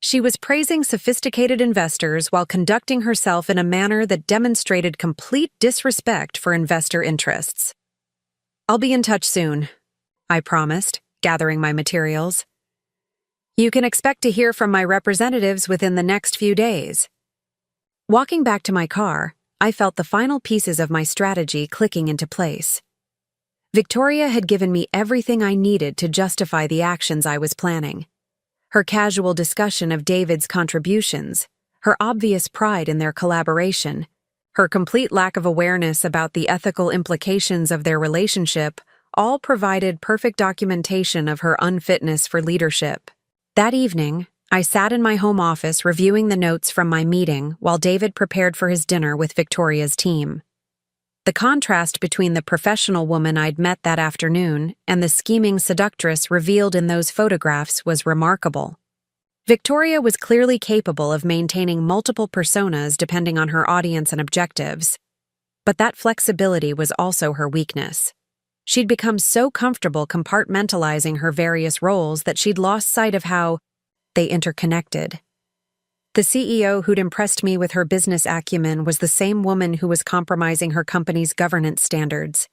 She was praising sophisticated investors while conducting herself in a manner that demonstrated complete disrespect for investor interests. I'll be in touch soon, I promised, gathering my materials. You can expect to hear from my representatives within the next few days. Walking back to my car, I felt the final pieces of my strategy clicking into place. Victoria had given me everything I needed to justify the actions I was planning. Her casual discussion of David's contributions, her obvious pride in their collaboration, her complete lack of awareness about the ethical implications of their relationship, all provided perfect documentation of her unfitness for leadership. That evening, I sat in my home office reviewing the notes from my meeting while David prepared for his dinner with Victoria's team. The contrast between the professional woman I'd met that afternoon and the scheming seductress revealed in those photographs was remarkable. Victoria was clearly capable of maintaining multiple personas depending on her audience and objectives. But that flexibility was also her weakness. She'd become so comfortable compartmentalizing her various roles that she'd lost sight of how they interconnected. The CEO who'd impressed me with her business acumen was the same woman who was compromising her company's governance standards.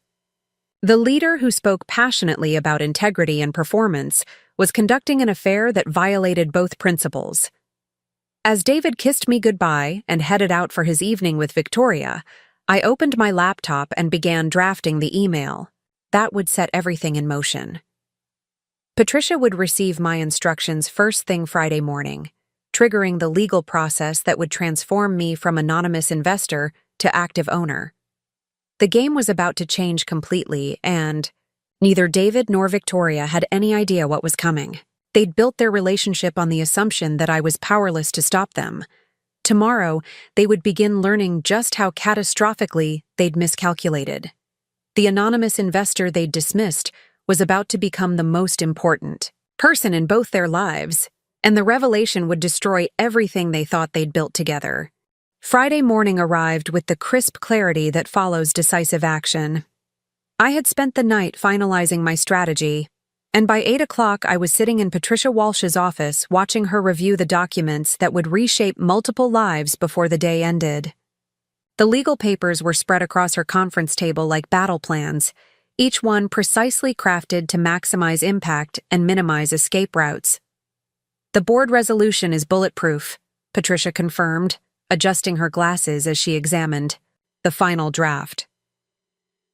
The leader who spoke passionately about integrity and performance was conducting an affair that violated both principles. As David kissed me goodbye and headed out for his evening with Victoria, I opened my laptop and began drafting the email. That would set everything in motion. Patricia would receive my instructions first thing Friday morning, triggering the legal process that would transform me from anonymous investor to active owner. The game was about to change completely, and neither David nor Victoria had any idea what was coming. They'd built their relationship on the assumption that I was powerless to stop them. Tomorrow, they would begin learning just how catastrophically they'd miscalculated. The anonymous investor they'd dismissed was about to become the most important person in both their lives, and the revelation would destroy everything they thought they'd built together. Friday morning arrived with the crisp clarity that follows decisive action. I had spent the night finalizing my strategy, and by 8 o'clock I was sitting in Patricia Walsh's office watching her review the documents that would reshape multiple lives before the day ended. The legal papers were spread across her conference table like battle plans, each one precisely crafted to maximize impact and minimize escape routes. "The board resolution is bulletproof," Patricia confirmed, adjusting her glasses as she examined the final draft.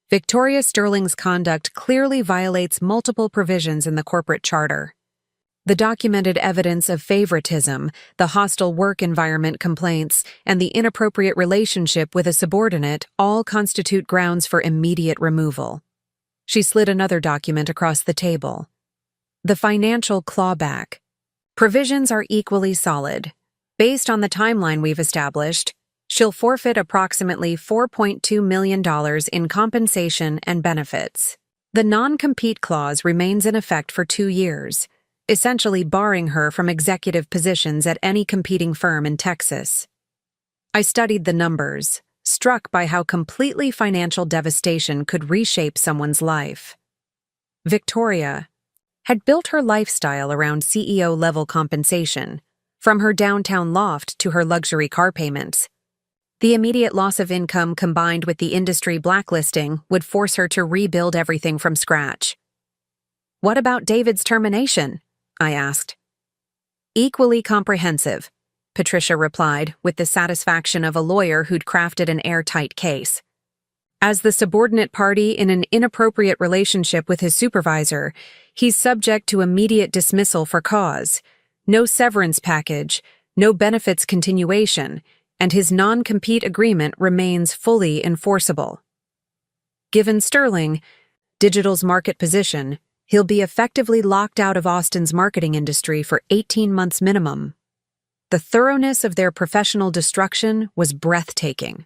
"Victoria Sterling's conduct clearly violates multiple provisions in the corporate charter. The documented evidence of favoritism, the hostile work environment complaints, and the inappropriate relationship with a subordinate all constitute grounds for immediate removal." She slid another document across the table. "The financial clawback. Provisions are equally solid. Based on the timeline we've established, she'll forfeit approximately $4.2 million in compensation and benefits. The non-compete clause remains in effect for 2 years, essentially barring her from executive positions at any competing firm in Texas." I studied the numbers, struck by how completely financial devastation could reshape someone's life. Victoria had built her lifestyle around CEO-level compensation, from her downtown loft to her luxury car payments. The immediate loss of income combined with the industry blacklisting would force her to rebuild everything from scratch. "What about David's termination?" I asked. "Equally comprehensive," Patricia replied with the satisfaction of a lawyer who'd crafted an airtight case. "As the subordinate party in an inappropriate relationship with his supervisor, he's subject to immediate dismissal for cause, no severance package, no benefits continuation, and his non-compete agreement remains fully enforceable. Given Sterling, Digital's market position, he'll be effectively locked out of Austin's marketing industry for 18 months minimum." The thoroughness of their professional destruction was breathtaking.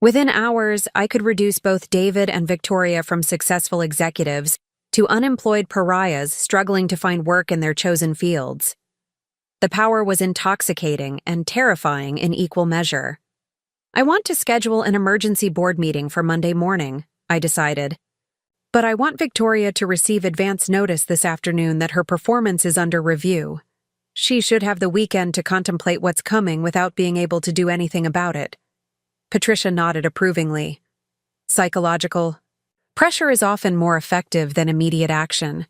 Within hours, I could reduce both David and Victoria from successful executives to unemployed pariahs struggling to find work in their chosen fields. The power was intoxicating and terrifying in equal measure. "I want to schedule an emergency board meeting for Monday morning," I decided. "But I want Victoria to receive advance notice this afternoon that her performance is under review. She should have the weekend to contemplate what's coming without being able to do anything about it." Patricia nodded approvingly. "Psychological pressure is often more effective than immediate action.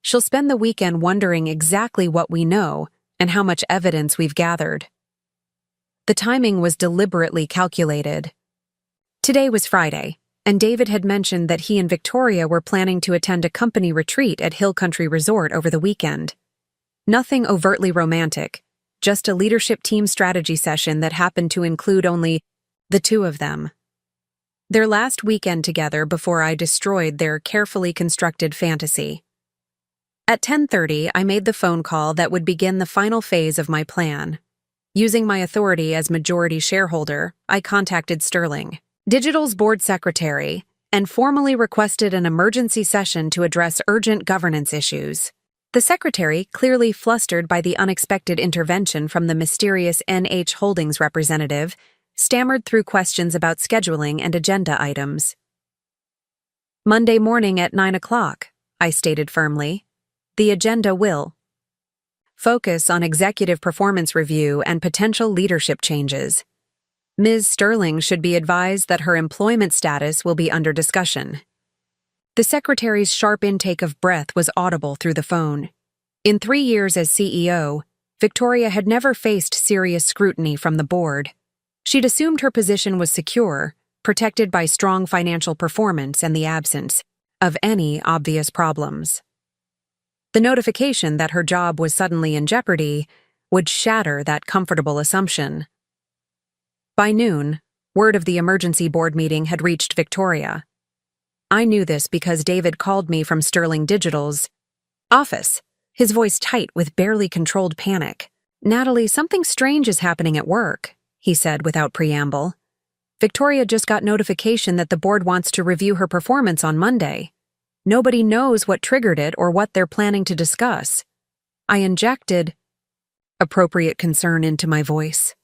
She'll spend the weekend wondering exactly what we know and how much evidence we've gathered." The timing was deliberately calculated. Today was Friday, and David had mentioned that he and Victoria were planning to attend a company retreat at Hill Country Resort over the weekend. Nothing overtly romantic, just a leadership team strategy session that happened to include only the two of them. Their last weekend together before I destroyed their carefully constructed fantasy. At 10:30, I made the phone call that would begin the final phase of my plan. Using my authority as majority shareholder, I contacted Sterling, Digital's board secretary, and formally requested an emergency session to address urgent governance issues. The secretary, clearly flustered by the unexpected intervention from the mysterious NH Holdings representative, stammered through questions about scheduling and agenda items. "Monday morning at 9 o'clock, I stated firmly. The agenda will focus on executive performance review and potential leadership changes. Ms. Sterling should be advised that her employment status will be under discussion." The secretary's sharp intake of breath was audible through the phone. In 3 years as CEO, Victoria had never faced serious scrutiny from the board. She'd assumed her position was secure, protected by strong financial performance and the absence of any obvious problems. The notification that her job was suddenly in jeopardy would shatter that comfortable assumption. By noon, word of the emergency board meeting had reached Victoria. I knew this because David called me from Sterling Digital's office, his voice tight with barely controlled panic. "Natalie, something strange is happening at work," he said without preamble. "Victoria just got notification that the board wants to review her performance on Monday. Nobody knows what triggered it or what they're planning to discuss." I injected appropriate concern into my voice.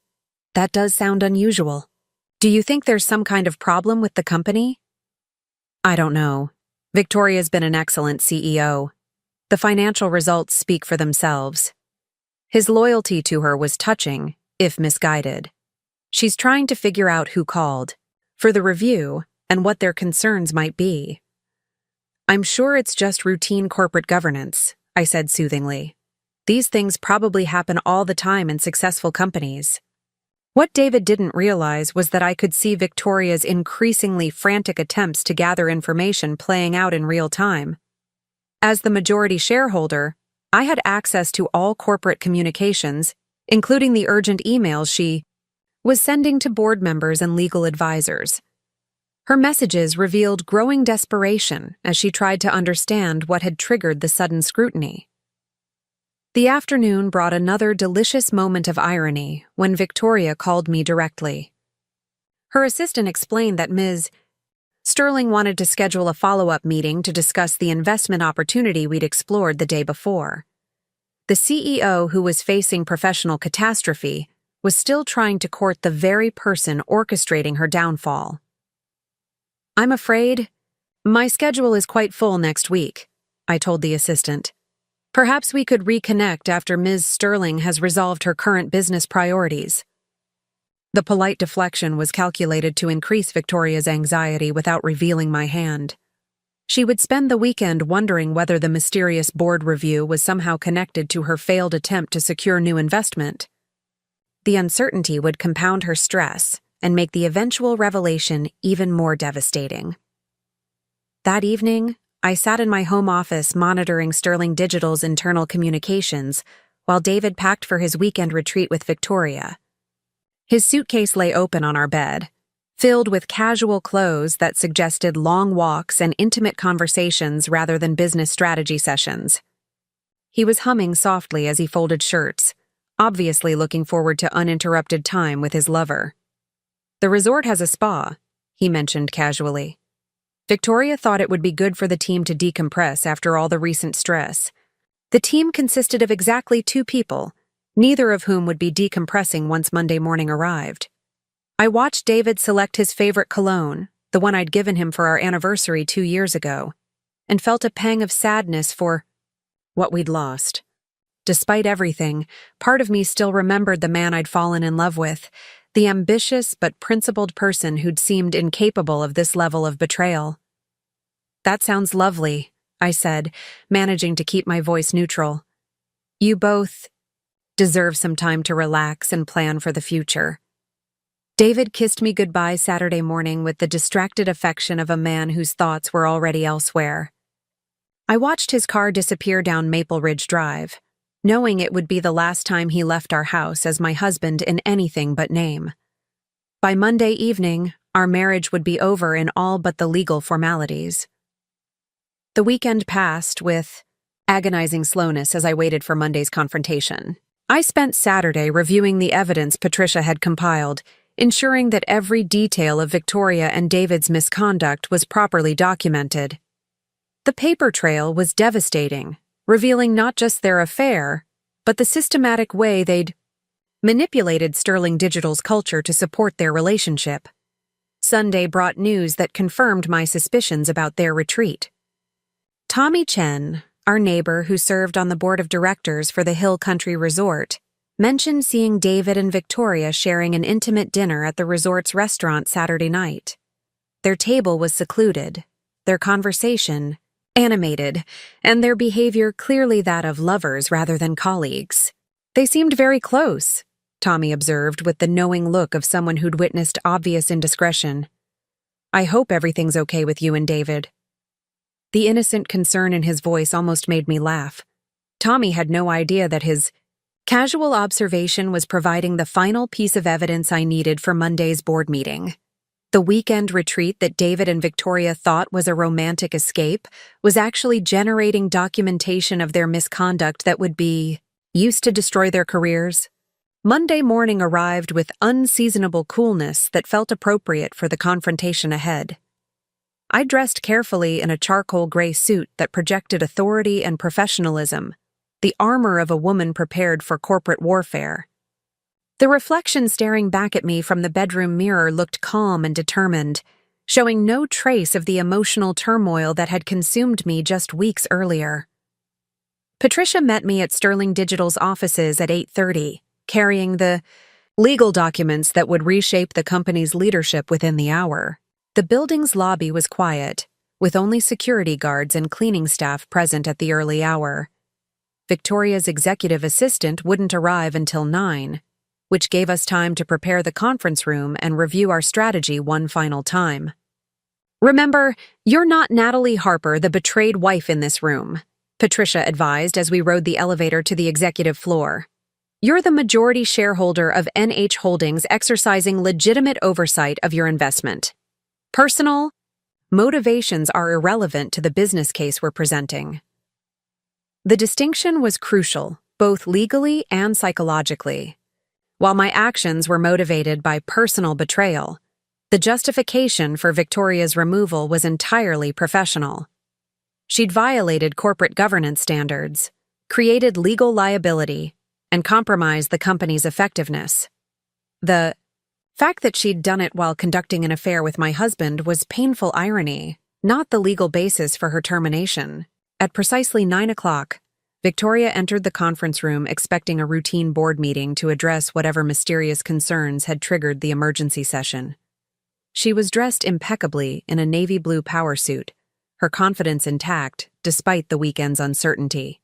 "That does sound unusual. Do you think there's some kind of problem with the company?" "I don't know. Victoria's been an excellent CEO. The financial results speak for themselves." His loyalty to her was touching, if misguided. "She's trying to figure out who called for the review and what their concerns might be." "I'm sure it's just routine corporate governance," I said soothingly. "These things probably happen all the time in successful companies." What David didn't realize was that I could see Victoria's increasingly frantic attempts to gather information playing out in real time. As the majority shareholder, I had access to all corporate communications, including the urgent emails she was sending to board members and legal advisors. Her messages revealed growing desperation as she tried to understand what had triggered the sudden scrutiny. The afternoon brought another delicious moment of irony when Victoria called me directly. Her assistant explained that Ms. Sterling wanted to schedule a follow-up meeting to discuss the investment opportunity we'd explored the day before. The CEO, who was facing professional catastrophe, was still trying to court the very person orchestrating her downfall. "I'm afraid my schedule is quite full next week," I told the assistant. "Perhaps we could reconnect after Ms. Sterling has resolved her current business priorities." The polite deflection was calculated to increase Victoria's anxiety without revealing my hand. She would spend the weekend wondering whether the mysterious board review was somehow connected to her failed attempt to secure new investment. The uncertainty would compound her stress and make the eventual revelation even more devastating. That evening, I sat in my home office monitoring Sterling Digital's internal communications while David packed for his weekend retreat with Victoria. His suitcase lay open on our bed, filled with casual clothes that suggested long walks and intimate conversations rather than business strategy sessions. He was humming softly as he folded shirts, obviously looking forward to uninterrupted time with his lover. "The resort has a spa," he mentioned casually. Victoria thought it would be good for the team to decompress after all the recent stress. The team consisted of exactly 2 people, neither of whom would be decompressing once Monday morning arrived. I watched David select his favorite cologne, the one I'd given him for our anniversary 2 years ago, and felt a pang of sadness for what we'd lost. Despite everything, part of me still remembered the man I'd fallen in love with, the ambitious but principled person who'd seemed incapable of this level of betrayal. "That sounds lovely," I said, managing to keep my voice neutral. "You both deserve some time to relax and plan for the future." David kissed me goodbye Saturday morning with the distracted affection of a man whose thoughts were already elsewhere. I watched his car disappear down Maple Ridge Drive, knowing it would be the last time he left our house as my husband in anything but name. By Monday evening, our marriage would be over in all but the legal formalities. The weekend passed with agonizing slowness as I waited for Monday's confrontation. I spent Saturday reviewing the evidence Patricia had compiled, ensuring that every detail of Victoria and David's misconduct was properly documented. The paper trail was devastating, revealing not just their affair, but the systematic way they'd manipulated Sterling Digital's culture to support their relationship. Sunday brought news that confirmed my suspicions about their retreat. Tommy Chen, our neighbor who served on the board of directors for the Hill Country Resort, mentioned seeing David and Victoria sharing an intimate dinner at the resort's restaurant Saturday night. Their table was secluded, their conversation animated, and their behavior clearly that of lovers rather than colleagues. They seemed very close, Tommy observed with the knowing look of someone who'd witnessed obvious indiscretion. I hope everything's okay with you and David. The innocent concern in his voice almost made me laugh. Tommy had no idea that his casual observation was providing the final piece of evidence I needed for Monday's board meeting. The weekend retreat that David and Victoria thought was a romantic escape was actually generating documentation of their misconduct that would be used to destroy their careers. Monday morning arrived with unseasonable coolness that felt appropriate for the confrontation ahead. I dressed carefully in a charcoal gray suit that projected authority and professionalism, the armor of a woman prepared for corporate warfare. The reflection staring back at me from the bedroom mirror looked calm and determined, showing no trace of the emotional turmoil that had consumed me just weeks earlier. Patricia met me at Sterling Digital's offices at 8:30, carrying the legal documents that would reshape the company's leadership within the hour. The building's lobby was quiet, with only security guards and cleaning staff present at the early hour. Victoria's executive assistant wouldn't arrive until 9, which gave us time to prepare the conference room and review our strategy one final time. Remember, you're not Natalie Harper, the betrayed wife in this room, Patricia advised as we rode the elevator to the executive floor. You're the majority shareholder of NH Holdings exercising legitimate oversight of your investment. Personal motivations are irrelevant to the business case we're presenting. The distinction was crucial, both legally and psychologically. While my actions were motivated by personal betrayal, the justification for Victoria's removal was entirely professional. She'd violated corporate governance standards, created legal liability, and compromised the company's effectiveness. The fact that she'd done it while conducting an affair with my husband was painful irony, not the legal basis for her termination. At precisely 9 o'clock, Victoria entered the conference room expecting a routine board meeting to address whatever mysterious concerns had triggered the emergency session. She was dressed impeccably in a navy blue power suit, her confidence intact despite the weekend's uncertainty.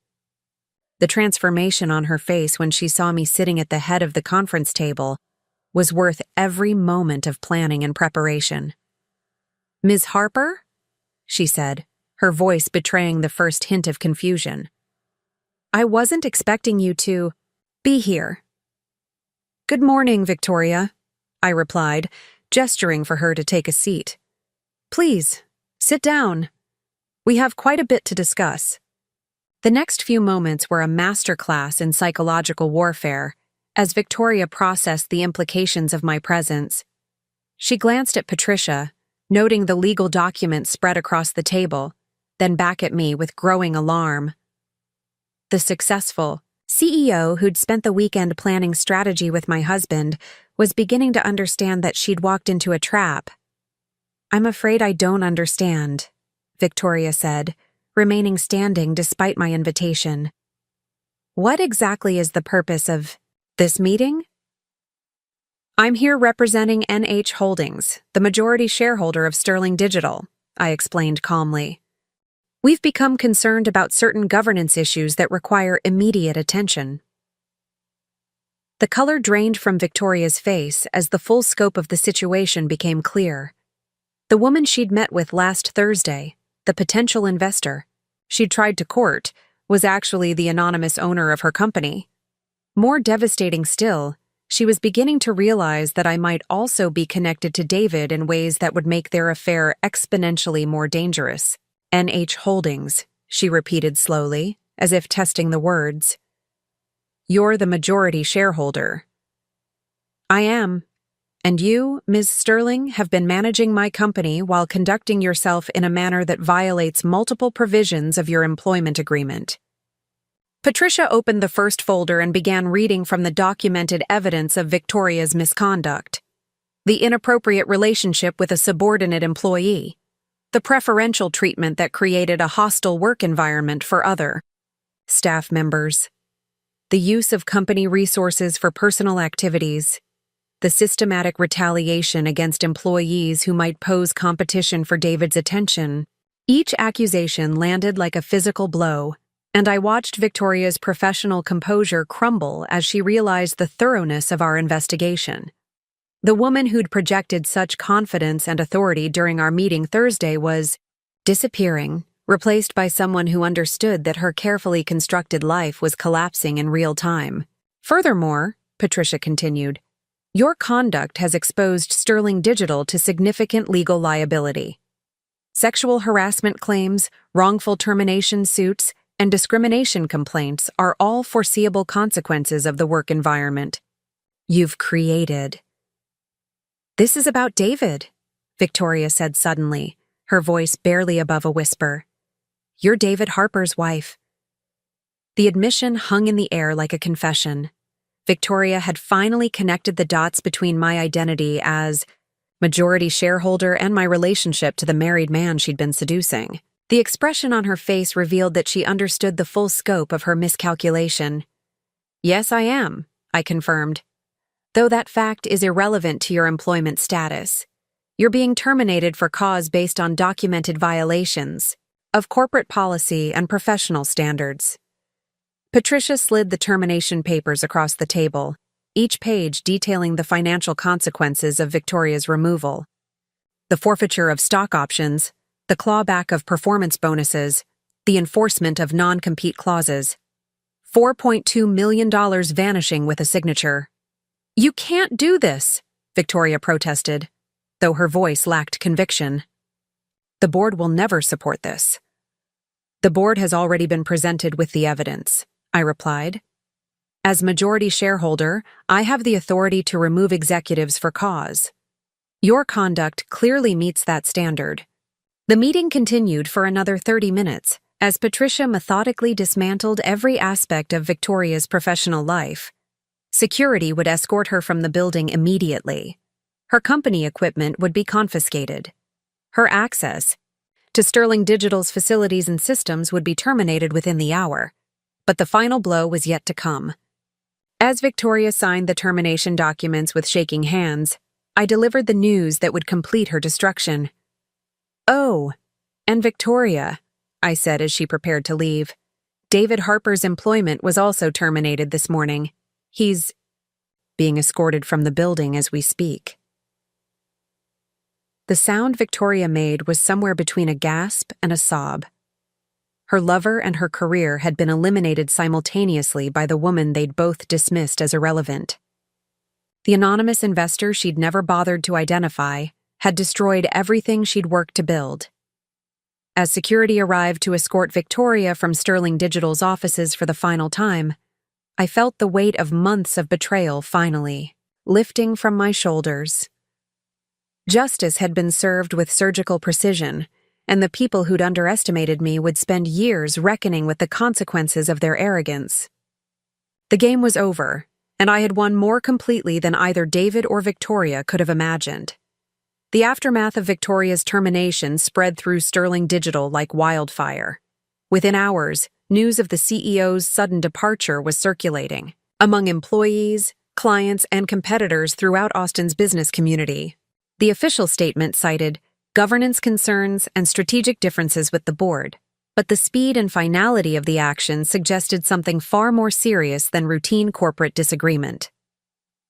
The transformation on her face when she saw me sitting at the head of the conference table was worth every moment of planning and preparation. "Ms. Harper?" she said, her voice betraying the first hint of confusion. "I wasn't expecting you to be here." "Good morning, Victoria," I replied, gesturing for her to take a seat. "Please, sit down. We have quite a bit to discuss." The next few moments were a masterclass in psychological warfare, as Victoria processed the implications of my presence. She glanced at Patricia, noting the legal documents spread across the table, then back at me with growing alarm. The successful CEO who'd spent the weekend planning strategy with my husband was beginning to understand that she'd walked into a trap. "I'm afraid I don't understand," Victoria said, remaining standing despite my invitation. "What exactly is the purpose of this meeting?" "I'm here representing NH Holdings, the majority shareholder of Sterling Digital," I explained calmly. "We've become concerned about certain governance issues that require immediate attention." The color drained from Victoria's face as the full scope of the situation became clear. The woman she'd met with last Thursday, the potential investor she'd tried to court, was actually the anonymous owner of her company. More devastating still, she was beginning to realize that I might also be connected to David in ways that would make their affair exponentially more dangerous. "NH Holdings," she repeated slowly, as if testing the words. "You're the majority shareholder." "I am. And you, Ms. Sterling, have been managing my company while conducting yourself in a manner that violates multiple provisions of your employment agreement. Patricia opened the first folder and began reading from the documented evidence of Victoria's misconduct. The inappropriate relationship with a subordinate employee. The preferential treatment that created a hostile work environment for other staff members. The use of company resources for personal activities. The systematic retaliation against employees who might pose competition for David's attention. Each accusation landed like a physical blow, and I watched Victoria's professional composure crumble as she realized the thoroughness of our investigation. The woman who'd projected such confidence and authority during our meeting Thursday was disappearing, replaced by someone who understood that her carefully constructed life was collapsing in real time. Furthermore, Patricia continued, your conduct has exposed Sterling Digital to significant legal liability. Sexual harassment claims, wrongful termination suits, and discrimination complaints are all foreseeable consequences of the work environment you've created. This is about David, Victoria said suddenly, her voice barely above a whisper. You're David Harper's wife. The admission hung in the air like a confession. Victoria had finally connected the dots between my identity as majority shareholder and my relationship to the married man she'd been seducing. The expression on her face revealed that she understood the full scope of her miscalculation. Yes, I am, I confirmed. Though that fact is irrelevant to your employment status. You're being terminated for cause based on documented violations of corporate policy and professional standards. Patricia slid the termination papers across the table, each page detailing the financial consequences of Victoria's removal. The forfeiture of stock options, the clawback of performance bonuses, the enforcement of non-compete clauses. $4.2 million vanishing with a signature. You can't do this, Victoria protested, though her voice lacked conviction. The board will never support this. The board has already been presented with the evidence, I replied. As majority shareholder, I have the authority to remove executives for cause. Your conduct clearly meets that standard. The meeting continued for another 30 minutes, as Patricia methodically dismantled every aspect of Victoria's professional life. Security would escort her from the building immediately. Her company equipment would be confiscated. Her access to Sterling Digital's facilities and systems would be terminated within the hour. But the final blow was yet to come. As Victoria signed the termination documents with shaking hands, I delivered the news that would complete her destruction. Oh, and Victoria, I said as she prepared to leave. David Harper's employment was also terminated this morning. He's being escorted from the building as we speak. The sound Victoria made was somewhere between a gasp and a sob. Her lover and her career had been eliminated simultaneously by the woman they'd both dismissed as irrelevant. The anonymous investor she'd never bothered to identify had destroyed everything she'd worked to build. As security arrived to escort Victoria from Sterling Digital's offices for the final time, I felt the weight of months of betrayal finally lifting from my shoulders. Justice had been served with surgical precision, and the people who'd underestimated me would spend years reckoning with the consequences of their arrogance. The game was over, and I had won more completely than either David or Victoria could have imagined. The aftermath of Victoria's termination spread through Sterling Digital like wildfire. Within hours, news of the CEO's sudden departure was circulating among employees, clients, and competitors throughout Austin's business community. The official statement cited governance concerns and strategic differences with the board, but the speed and finality of the action suggested something far more serious than routine corporate disagreement.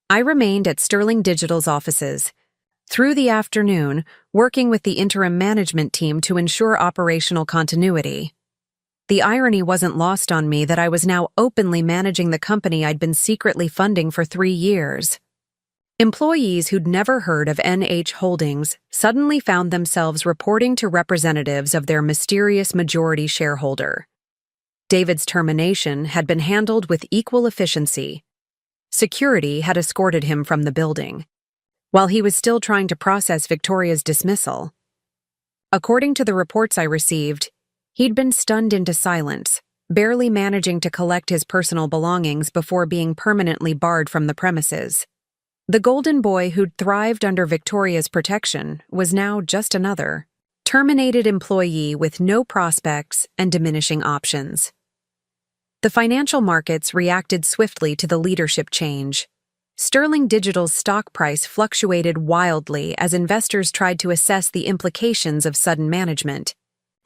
I remained at Sterling Digital's offices through the afternoon, working with the interim management team to ensure operational continuity. The irony wasn't lost on me that I was now openly managing the company I'd been secretly funding for 3 years. Employees who'd never heard of NH Holdings suddenly found themselves reporting to representatives of their mysterious majority shareholder. David's termination had been handled with equal efficiency. Security had escorted him from the building, while he was still trying to process Victoria's dismissal. According to the reports I received, he'd been stunned into silence, barely managing to collect his personal belongings before being permanently barred from the premises. The golden boy who'd thrived under Victoria's protection was now just another terminated employee with no prospects and diminishing options. The financial markets reacted swiftly to the leadership change. Sterling Digital's stock price fluctuated wildly as investors tried to assess the implications of sudden management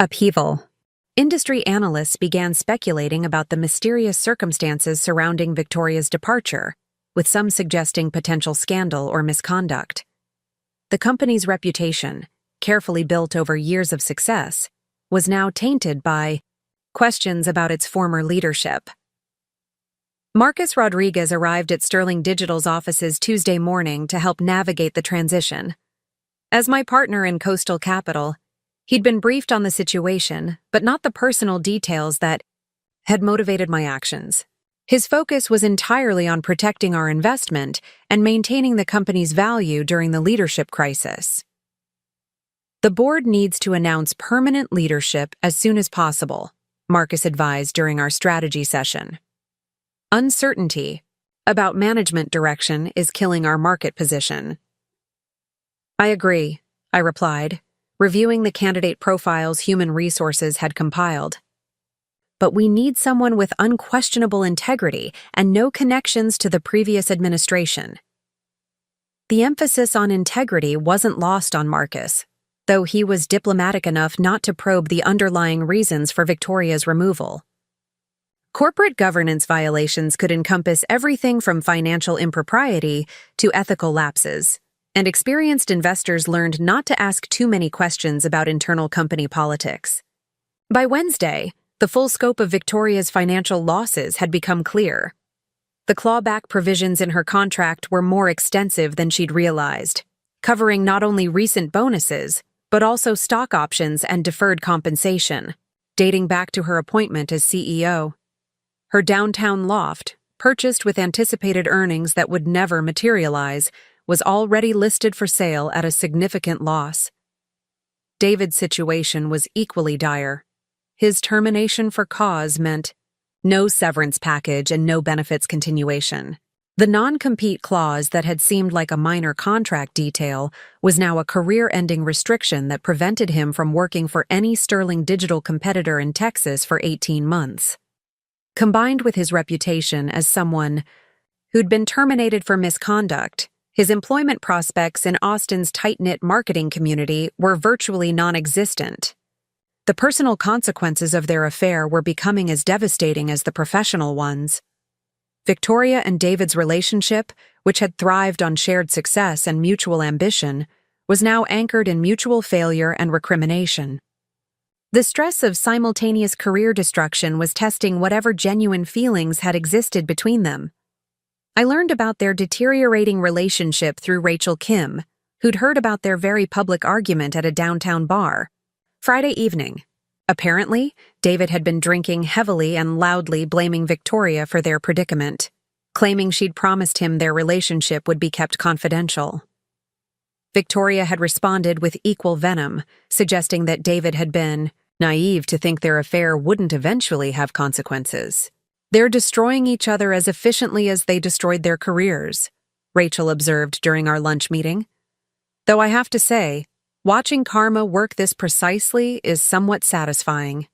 upheaval. Industry analysts began speculating about the mysterious circumstances surrounding Victoria's departure, with some suggesting potential scandal or misconduct. The company's reputation, carefully built over years of success, was now tainted by questions about its former leadership. Marcus Rodriguez arrived at Sterling Digital's offices Tuesday morning to help navigate the transition. As my partner in Coastal Capital, he'd been briefed on the situation, but not the personal details that had motivated my actions. His focus was entirely on protecting our investment and maintaining the company's value during the leadership crisis. The board needs to announce permanent leadership as soon as possible, Marcus advised during our strategy session. Uncertainty about management direction is killing our market position. I agree, I replied, reviewing the candidate profiles human resources had compiled. But we need someone with unquestionable integrity and no connections to the previous administration. The emphasis on integrity wasn't lost on Marcus, though he was diplomatic enough not to probe the underlying reasons for Victoria's removal. Corporate governance violations could encompass everything from financial impropriety to ethical lapses, and experienced investors learned not to ask too many questions about internal company politics. By Wednesday, the full scope of Victoria's financial losses had become clear. The clawback provisions in her contract were more extensive than she'd realized, covering not only recent bonuses, but also stock options and deferred compensation, dating back to her appointment as CEO. Her downtown loft, purchased with anticipated earnings that would never materialize, was already listed for sale at a significant loss. David's situation was equally dire. His termination for cause meant no severance package and no benefits continuation. The non-compete clause that had seemed like a minor contract detail was now a career-ending restriction that prevented him from working for any Sterling Digital competitor in Texas for 18 months. Combined with his reputation as someone who'd been terminated for misconduct, his employment prospects in Austin's tight-knit marketing community were virtually non-existent. The personal consequences of their affair were becoming as devastating as the professional ones. Victoria and David's relationship, which had thrived on shared success and mutual ambition, was now anchored in mutual failure and recrimination. The stress of simultaneous career destruction was testing whatever genuine feelings had existed between them. I learned about their deteriorating relationship through Rachel Kim, who'd heard about their very public argument at a downtown bar. Friday evening. Apparently, David had been drinking heavily and loudly blaming Victoria for their predicament, claiming she'd promised him their relationship would be kept confidential. Victoria had responded with equal venom, suggesting that David had been naive to think their affair wouldn't eventually have consequences. They're destroying each other as efficiently as they destroyed their careers, Rachel observed during our lunch meeting. Though I have to say, watching karma work this precisely is somewhat satisfying.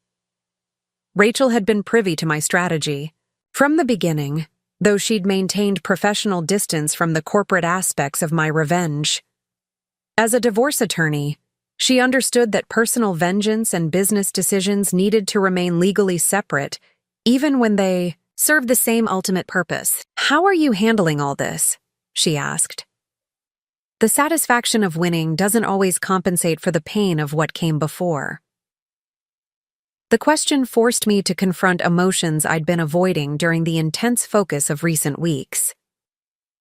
Rachel had been privy to my strategy. From the beginning, though she'd maintained professional distance from the corporate aspects of my revenge. As a divorce attorney, she understood that personal vengeance and business decisions needed to remain legally separate, even when they served the same ultimate purpose. "How are you handling all this?" she asked. The satisfaction of winning doesn't always compensate for the pain of what came before. The question forced me to confront emotions I'd been avoiding during the intense focus of recent weeks.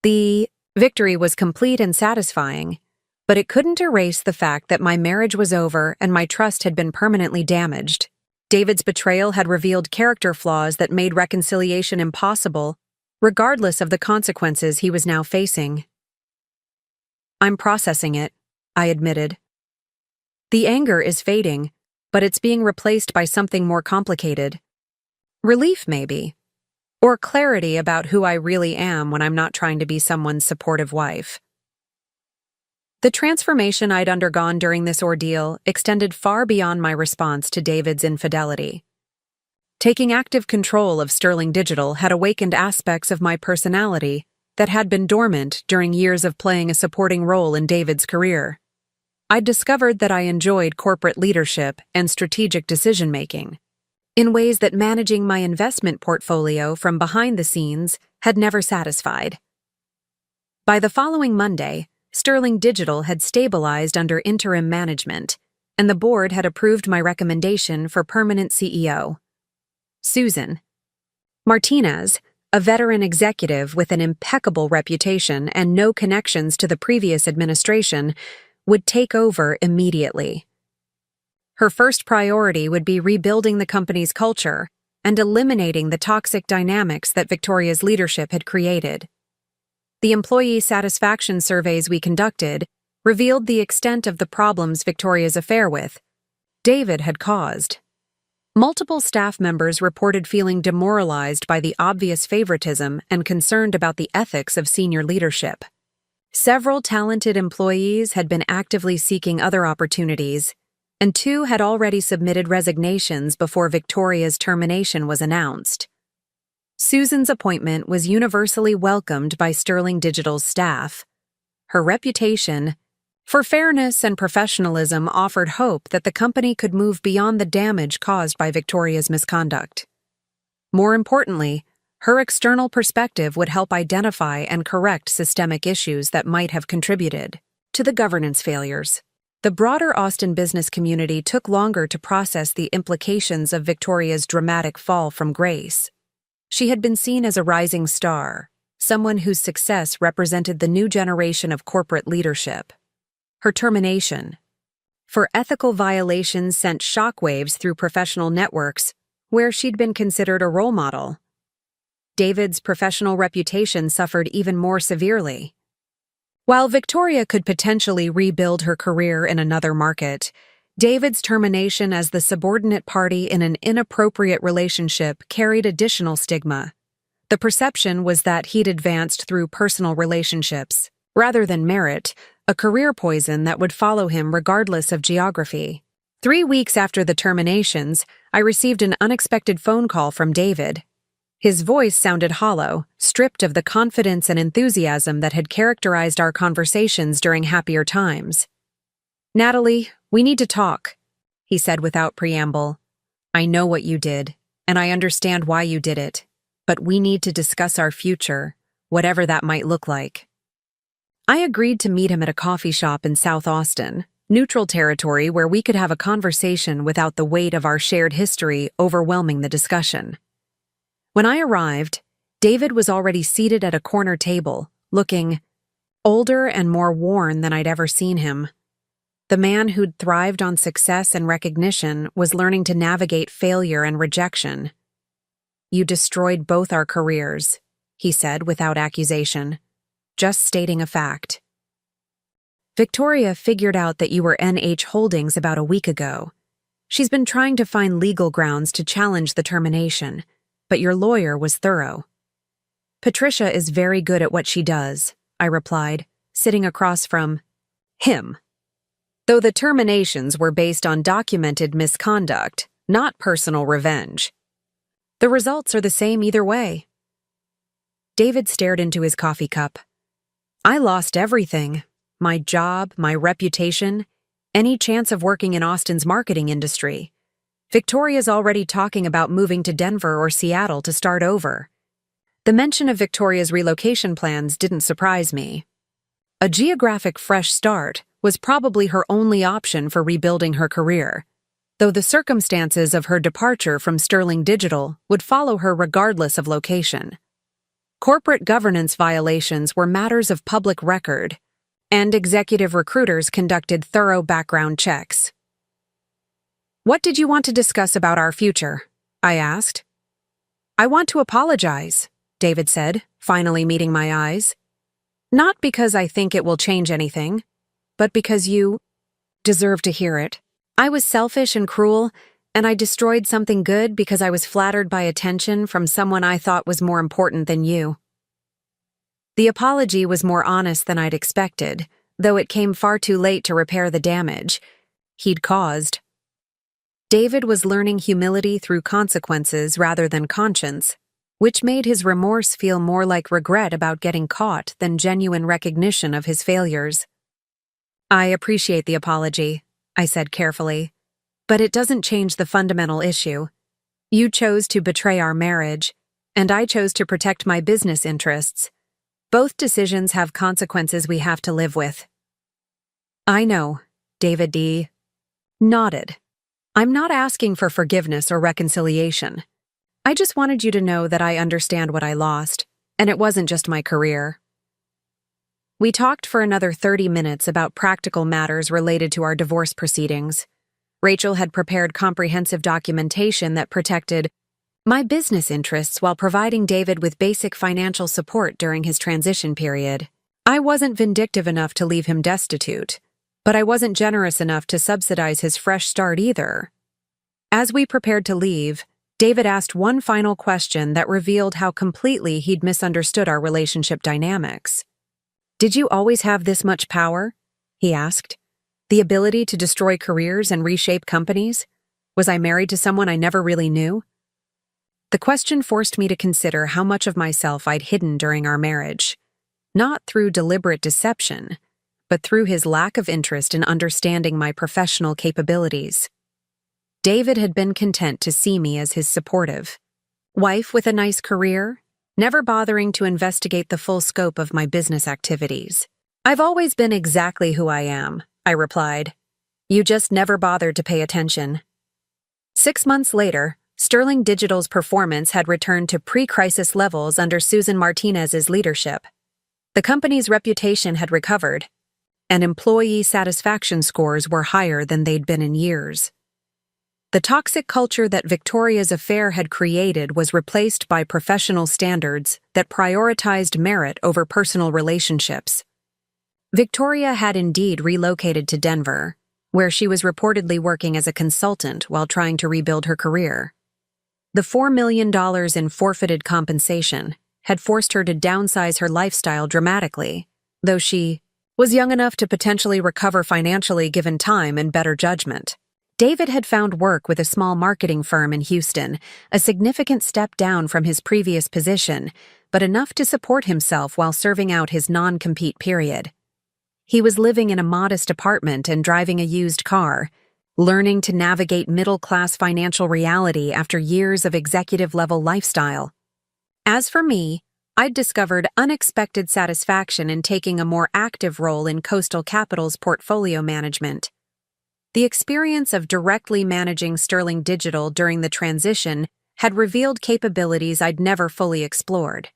The victory was complete and satisfying, but it couldn't erase the fact that my marriage was over and my trust had been permanently damaged. David's betrayal had revealed character flaws that made reconciliation impossible, regardless of the consequences he was now facing. "I'm processing it," I admitted. "The anger is fading, but it's being replaced by something more complicated. Relief, maybe. Or clarity about who I really am when I'm not trying to be someone's supportive wife. The transformation I'd undergone during this ordeal extended far beyond my response to David's infidelity. Taking active control of Sterling Digital had awakened aspects of my personality that had been dormant during years of playing a supporting role in David's career. I'd discovered that I enjoyed corporate leadership and strategic decision-making, in ways that managing my investment portfolio from behind the scenes had never satisfied. By the following Monday, Sterling Digital had stabilized under interim management, and the board had approved my recommendation for permanent CEO. Susan Martinez, a veteran executive with an impeccable reputation and no connections to the previous administration, would take over immediately. Her first priority would be rebuilding the company's culture and eliminating the toxic dynamics that Victoria's leadership had created. The employee satisfaction surveys we conducted revealed the extent of the problems Victoria's affair with David had caused. Multiple staff members reported feeling demoralized by the obvious favoritism and concerned about the ethics of senior leadership. Several talented employees had been actively seeking other opportunities, and 2 had already submitted resignations before Victoria's termination was announced. Susan's appointment was universally welcomed by Sterling Digital's staff. Her reputation for fairness and professionalism offered hope that the company could move beyond the damage caused by Victoria's misconduct. More importantly, her external perspective would help identify and correct systemic issues that might have contributed to the governance failures. The broader Austin business community took longer to process the implications of Victoria's dramatic fall from grace. She had been seen as a rising star, someone whose success represented the new generation of corporate leadership. Her termination for ethical violations sent shockwaves through professional networks where she'd been considered a role model. David's professional reputation suffered even more severely. While Victoria could potentially rebuild her career in another market, David's termination as the subordinate party in an inappropriate relationship carried additional stigma. The perception was that he'd advanced through personal relationships, rather than merit, a career poison that would follow him regardless of geography. 3 weeks after the terminations, I received an unexpected phone call from David. His voice sounded hollow, stripped of the confidence and enthusiasm that had characterized our conversations during happier times. "Natalie, we need to talk," he said without preamble. "I know what you did, and I understand why you did it, but we need to discuss our future, whatever that might look like." I agreed to meet him at a coffee shop in South Austin, neutral territory where we could have a conversation without the weight of our shared history overwhelming the discussion. When I arrived, David was already seated at a corner table, looking older and more worn than I'd ever seen him. The man who'd thrived on success and recognition was learning to navigate failure and rejection. "You destroyed both our careers," he said without accusation, just stating a fact. "Victoria figured out that you were NH Holdings about a week ago. She's been trying to find legal grounds to challenge the termination, but your lawyer was thorough." "Patricia is very good at what she does," I replied, sitting across from him. Though the terminations were based on documented misconduct, not personal revenge. The results are the same either way. David stared into his coffee cup. "I lost everything. My job, my reputation, any chance of working in Austin's marketing industry. Victoria's already talking about moving to Denver or Seattle to start over." The mention of Victoria's relocation plans didn't surprise me. A geographic fresh start was probably her only option for rebuilding her career, though the circumstances of her departure from Sterling Digital would follow her regardless of location. Corporate governance violations were matters of public record, and executive recruiters conducted thorough background checks. "What did you want to discuss about our future?" I asked. "I want to apologize," David said, finally meeting my eyes. "Not because I think it will change anything, but because you deserve to hear it. I was selfish and cruel, And I destroyed something good because I was flattered by attention from someone I thought was more important than you. The apology was more honest than I'd expected, though it came far too late to repair the damage he'd caused. David was learning humility through consequences rather than conscience, which made his remorse feel more like regret about getting caught than genuine recognition of his failures. I appreciate the apology, I said carefully, but it doesn't change the fundamental issue. You chose to betray our marriage, and I chose to protect my business interests. Both decisions have consequences we have to live with. I know, David D. nodded. I'm not asking for forgiveness or reconciliation. I just wanted you to know that I understand what I lost, and it wasn't just my career. We talked for another 30 minutes about practical matters related to our divorce proceedings. Rachel had prepared comprehensive documentation that protected my business interests while providing David with basic financial support during his transition period. I wasn't vindictive enough to leave him destitute, but I wasn't generous enough to subsidize his fresh start either. As we prepared to leave, David asked one final question that revealed how completely he'd misunderstood our relationship dynamics. Did you always have this much power? He asked. The ability to destroy careers and reshape companies? Was I married to someone I never really knew? The question forced me to consider how much of myself I'd hidden during our marriage, not through deliberate deception, but through his lack of interest in understanding my professional capabilities. David had been content to see me as his supportive wife with a nice career, never bothering to investigate the full scope of my business activities. I've always been exactly who I am, I replied. You just never bothered to pay attention. 6 months later, Sterling Digital's performance had returned to pre-crisis levels under Susan Martinez's leadership. The company's reputation had recovered, and employee satisfaction scores were higher than they'd been in years. The toxic culture that Victoria's affair had created was replaced by professional standards that prioritized merit over personal relationships. Victoria had indeed relocated to Denver, where she was reportedly working as a consultant while trying to rebuild her career. The $4 million in forfeited compensation had forced her to downsize her lifestyle dramatically, though she was young enough to potentially recover financially given time and better judgment. David had found work with a small marketing firm in Houston, a significant step down from his previous position, but enough to support himself while serving out his non-compete period. He was living in a modest apartment and driving a used car, learning to navigate middle-class financial reality after years of executive-level lifestyle. As for me, I'd discovered unexpected satisfaction in taking a more active role in Coastal Capital's portfolio management. The experience of directly managing Sterling Digital during the transition had revealed capabilities I'd never fully explored.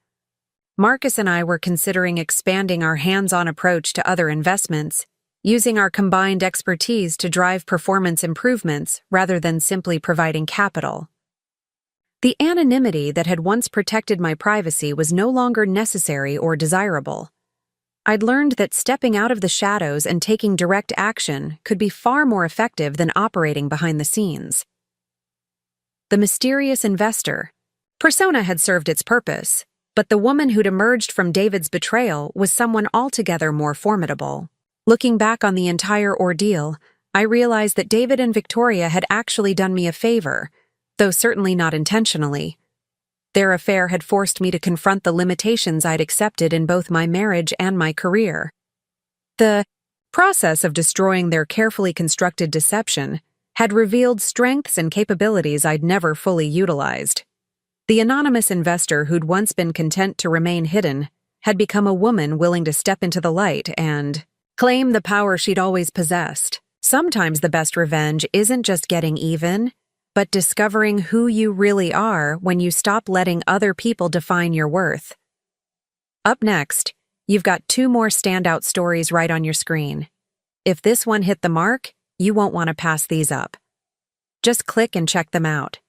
Marcus and I were considering expanding our hands-on approach to other investments, using our combined expertise to drive performance improvements rather than simply providing capital. The anonymity that had once protected my privacy was no longer necessary or desirable. I'd learned that stepping out of the shadows and taking direct action could be far more effective than operating behind the scenes. The mysterious investor persona had served its purpose, but the woman who'd emerged from David's betrayal was someone altogether more formidable. Looking back on the entire ordeal, I realized that David and Victoria had actually done me a favor, though certainly not intentionally. Their affair had forced me to confront the limitations I'd accepted in both my marriage and my career. The process of destroying their carefully constructed deception had revealed strengths and capabilities I'd never fully utilized. The anonymous investor who'd once been content to remain hidden had become a woman willing to step into the light and claim the power she'd always possessed. Sometimes the best revenge isn't just getting even, but discovering who you really are when you stop letting other people define your worth. Up next, you've got 2 more standout stories right on your screen. If this one hit the mark, you won't want to pass these up. Just click and check them out.